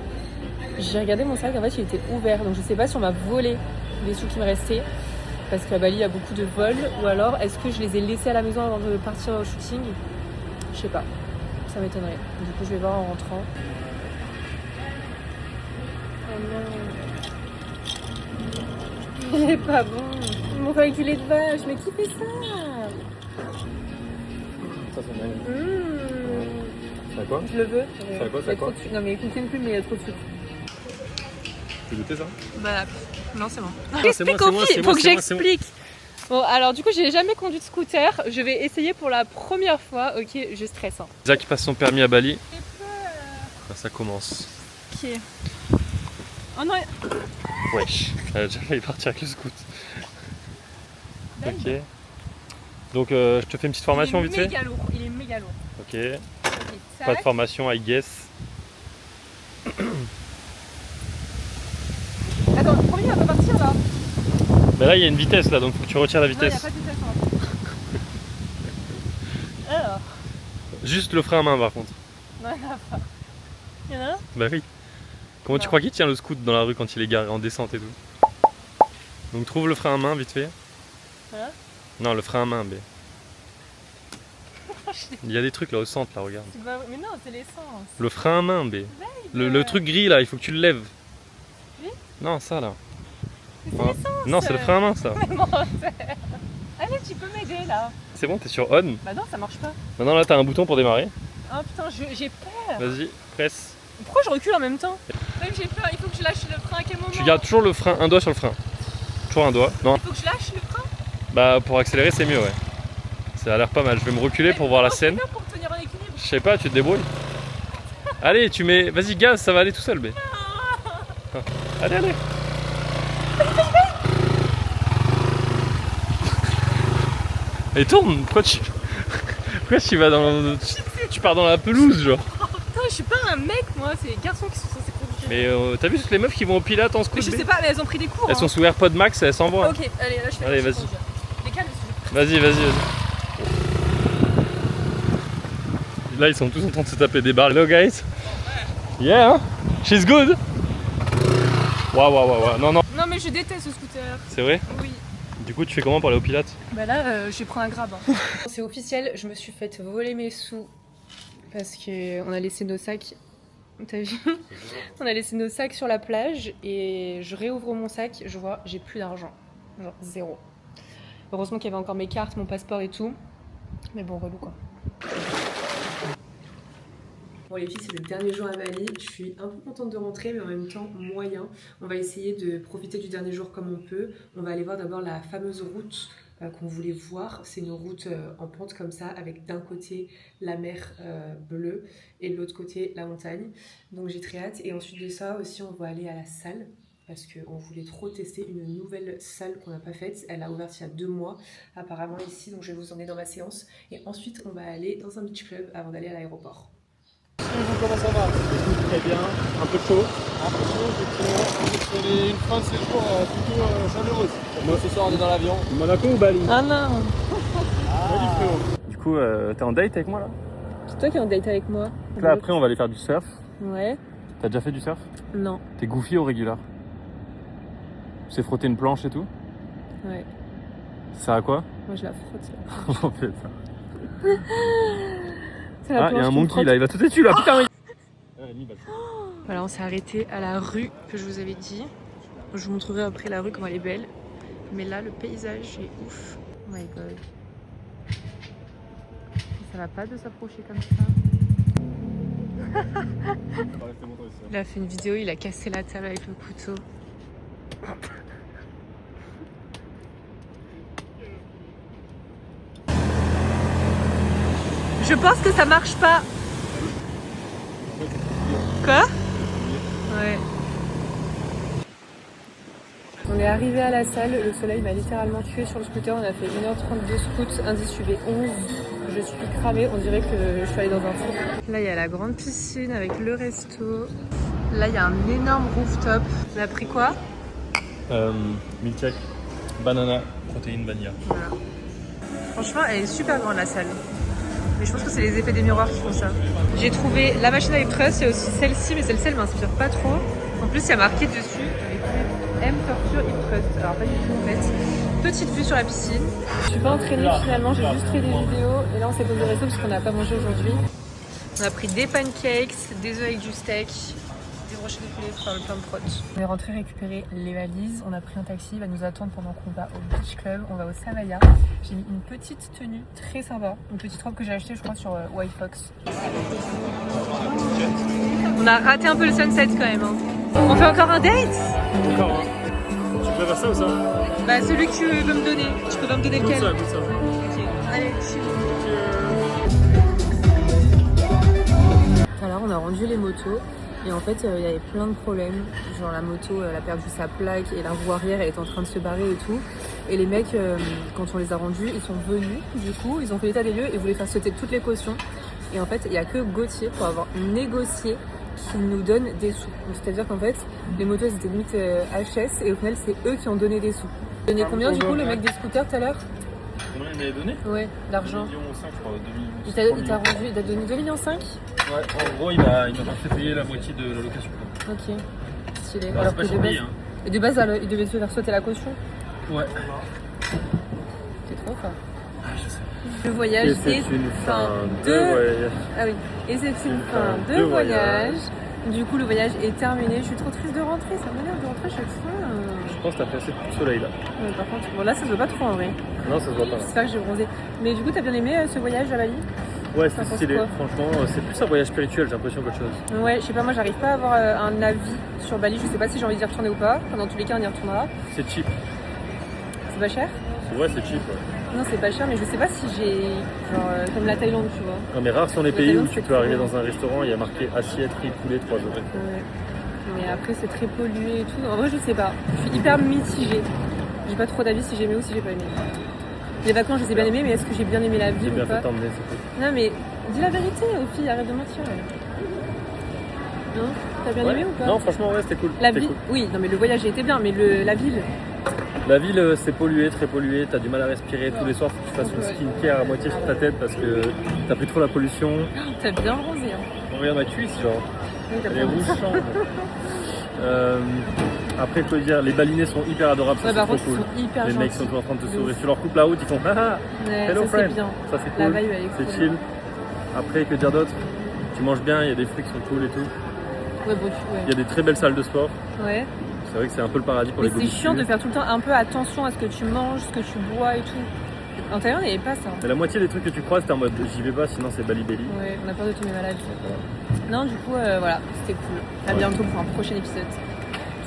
j'ai regardé mon sac, en fait il était ouvert, donc je sais pas si on m'a volé les sous qui me restaient, parce qu'à Bali il y a beaucoup de vols, ou alors est-ce que je les ai laissés à la maison avant de partir au shooting? Je sais pas, ça m'étonnerait. Du coup je vais voir en rentrant. Oh non, il est pas bon. Ils m'ont fait du lait de vache, mais qui fait ça? Ça c'est magnifique. C'est à quoi? Je le veux. C'est à quoi, c'est à quoi? Non mais il contient plus, mais il y a trop de sucre. Tu veux goûter ça? Bah non c'est bon. c'est moi, Faut que j'explique. Bon alors du coup j'ai jamais conduit de scooter, je vais essayer pour la première fois, ok je stresse. Hein. Lisa qui passe son permis à Bali. Ça commence. Ok. Oh non. Wesh, elle a déjà failli partir avec le scoot. Ok. Donc je te fais une petite formation vite fait. Il est méga lourd. Ok. Ok, Pas de formation, I guess. Attends, le premier il va pas partir là. Bah là il y a une vitesse là, donc faut que tu retires la Non, il n'y a vitesse. pas de vitesse là. Alors. Juste le frein à main par contre. Non, il n'y en a pas. Il y en a un? Bah oui. Comment tu Non. crois qu'il tient le scoot dans la rue quand il est garé en descente et tout? Donc trouve le frein à main vite fait. Hein? Non, le frein à main, B. Il y a des trucs là au centre là, regarde. Mais non, c'est l'essence. Le frein à main, B. Le truc gris là, il faut que tu le lèves. Lui? Non, ça là. C'est Ah. l'essence. Non, c'est le frein à main ça. Allez, tu peux m'aider là. C'est bon, t'es sur on. Bah non, ça marche pas. Maintenant là, t'as un bouton pour démarrer. Oh putain, j'ai peur. Vas-y, presse. Pourquoi je recule en même temps? Même j'ai peur, il faut que je lâche le frein à quel moment? Tu gardes toujours le frein, un doigt sur le frein. Toujours un doigt. Non. Il faut que je lâche le frein? Bah pour accélérer c'est mieux, ouais. Ça a l'air pas mal. Je vais me reculer pour voir la scène. Comment je peux faire pour tenir en équilibre? Je sais pas, tu te débrouilles. Allez, tu mets. Vas-y, gaz, ça va aller tout seul, B. Ah. Allez, allez. Et tourne, pourquoi tu vas dans. Tu pars dans la pelouse, genre. Putain, je suis pas un mec, moi, c'est les garçons qui sont censés conduire. Mais t'as vu toutes les meufs qui vont au Pilates en Mais scoot je B? sais pas, mais elles ont pris des cours. Elles sont sous AirPod Max et elles s'envoient. Ok, allez, là je fais. Allez, je vas-y. conduis. Décale le sujet. Vas-y, vas-y, vas-y. Là, ils sont tous en train de se taper des barres. Hello, guys. Yeah, hein? She's good. Waouh, waouh, waouh. Non, non. Non, mais je déteste ce scooter. C'est vrai? Oui. Du coup, tu fais comment pour aller au Pilates? Bah là, je prends un grab. Hein. C'est officiel, je me suis fait voler mes sous parce qu'on a laissé nos sacs. T'as vu? On a laissé nos sacs sur la plage et je réouvre mon sac, je vois, j'ai plus d'argent. Genre 0. Heureusement qu'il y avait encore mes cartes, mon passeport et tout. Mais bon, relou quoi. Bon les filles, c'est le dernier jour à Bali, je suis un peu contente de rentrer mais en même temps moyen. On va essayer de profiter du dernier jour comme on peut. On va aller voir d'abord la fameuse route qu'on voulait voir. C'est une route en pente comme ça avec d'un côté la mer bleue et de l'autre côté la montagne. Donc j'ai très hâte et ensuite de ça aussi on va aller à la salle. Parce qu'on voulait trop tester une nouvelle salle qu'on n'a pas faite. Elle a ouvert il y a 2 mois apparemment ici, donc je vais vous emmener dans ma séance. Et ensuite on va aller dans un beach club avant d'aller à l'aéroport. Comment ça va? Très bien, un peu chaud. Un peu chaud, effectivement. C'est une fin de séjour plutôt chaleureuse. Moi ce soir on est dans l'avion. Monaco ou Bali? Ah non! Du coup, t'es en date avec moi là? C'est toi qui es en date avec moi. Là, après, on va aller faire du surf. Ouais. T'as déjà fait du surf? Non. T'es goofy ou régular? Tu sais frotter une planche et tout? Ouais. Ça sert à quoi? Moi je la frotte. Oh putain. C'est la Ah, il y a planche un qui me monkey frotte. là, il va tout dessus là, putain! Voilà, on s'est arrêté à la rue que je vous avais dit. Je vous montrerai après la rue comment elle est belle. Mais là, le paysage est ouf. Oh my god. Ça va pas de s'approcher comme ça. Il a fait une vidéo, il a cassé la table avec le couteau. Je pense que ça marche pas. Quoi? Ouais. On est arrivé à la salle, le soleil m'a littéralement tué sur le scooter, on a fait 1h30 de scoot, indice UV 11, je suis cramée, on dirait que je suis allée dans un four. Là il y a la grande piscine avec le resto, là il y a un énorme rooftop. On a pris quoi? Milkshake, banana, protéines, vanilla. Voilà. Franchement elle est super grande la salle, mais je pense que c'est les effets des miroirs qui font ça. J'ai trouvé la machine à Trust, il y a aussi celle-ci, mais celle-ci elle m'inspire pas trop. En plus il y a marqué dessus M Torture Hip Trust. Alors pas du tout en fait. Petite vue sur la piscine. Je suis pas entraînée finalement, j'ai juste fait des vidéos et là on s'est posé au resto parce qu'on n'a pas mangé aujourd'hui. On a pris des pancakes, des œufs avec du steak, des brochettes de poulet, enfin plein de protes. On est rentré récupérer les valises, on a pris un taxi, il va nous attendre pendant qu'on va au Beach Club, on va au Samaya. J'ai mis une petite tenue très sympa, une petite robe que j'ai achetée je crois sur White Fox. On a raté un peu le sunset quand même. Hein. On fait encore un date? Encore, hein. Tu préfères ça ou ça? Bah celui que tu veux me donner. Tu peux pas me donner lequel? Ça. Ok. Allez, chill. Alors on a rendu les motos et en fait il y avait plein de problèmes. Genre la moto elle a perdu sa plaque et la roue arrière elle est en train de se barrer et tout. Et les mecs quand on les a rendus ils sont venus du coup, ils ont fait l'état des lieux et voulaient faire sauter toutes les cautions. Et en fait il n'y a que Gauthier pour avoir négocié qui nous donne des sous. C'est-à-dire qu'en fait, les motos elles étaient limite HS et au final c'est eux qui ont donné des sous. Il donnait combien du coup le mec des scooters tout à l'heure? Combien il m'avait donné? Ouais, d'argent. 2,5 millions, je crois, 2 millions. Il t'a rendu, il t'a donné 2,5 millions? Ouais, en gros il m'a fait payer la moitié de la location. Ok, stylé. Bah, alors c'est que pas de base, hein. et de base il devait te faire sauter la caution. Ouais. C'est trop fort. Ah, je sais. Le voyage est une fin de voyage. Ah oui, et c'est une fin de voyage. Du coup, le voyage est terminé. Je suis trop triste de rentrer. Ça m'énerve de rentrer chaque fois. Je pense que t'as fait assez de soleil là. Ouais, par contre, bon là, ça se voit pas trop en vrai. Non, ça se voit pas. J'espère que j'ai bronzé. Mais du coup, t'as bien aimé ce voyage à Bali? Ouais, c'est stylé. Franchement, c'est plus un voyage spirituel, j'ai l'impression qu'autre chose. Ouais, je sais pas, moi, j'arrive pas à avoir un avis sur Bali. Je sais pas si j'ai envie d'y retourner ou pas. Enfin, dans tous les cas, on y retournera. C'est cheap. C'est pas cher? Ouais, c'est cheap. Ouais. Non, c'est pas cher, mais je sais pas si j'ai. Genre, comme la Thaïlande, tu vois. Non, mais rares sont les pays où tu peux arriver dans un restaurant, il y a marqué assiette, riz, poulet, 3 €. Ouais. Mais après, c'est très pollué et tout. En vrai, je sais pas. Je suis hyper mitigée. J'ai pas trop d'avis si j'ai aimé ou si j'ai pas aimé. Les vacances, je les ai bien aimées, mais est-ce que j'ai bien aimé la ville ou bien pas? fait t'emmener, c'est tout. Non, mais dis la vérité aux filles, arrête de mentir. Non? T'as bien aimé ou pas? Non, franchement, ouais, c'était cool. La ville? Cool. Oui, non, mais le voyage a été bien, mais la ville? La ville, c'est pollué, très pollué, t'as du mal à respirer. Tous les soirs, faut que tu fasses une skincare à moitié sur ta tête parce que t'as pris trop la pollution. T'as bien bronzé. Hein. On regarde ma cuisse, genre. Oui, les rouges changent. Après, faut dire, les balinais sont hyper adorables, ça c'est trop cool. Les mecs sont toujours en train de te sourire. Tu leur coupes la route, ils font haha, hello ça, friend. Bien. Ça c'est cool, c'est chill. Cool. Après, que dire d'autre? Tu manges bien, il y a des fruits qui sont cool et tout. Ouais, bon, il y a des très belles salles de sport. Ouais. C'est vrai que c'est un peu le paradis pour les gobelins. C'est chiant de faire tout le temps un peu attention à ce que tu manges, ce que tu bois et tout. En Thaïlande, il n'y avait pas ça. Mais la moitié des trucs que tu croises, t'es en mode j'y vais pas, sinon c'est Bali Belly. Ouais, on a peur de tomber malade. Non, du coup, voilà, c'était cool. À bientôt pour un prochain épisode.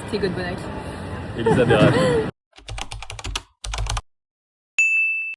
C'était God Bonac. Elisa Berage.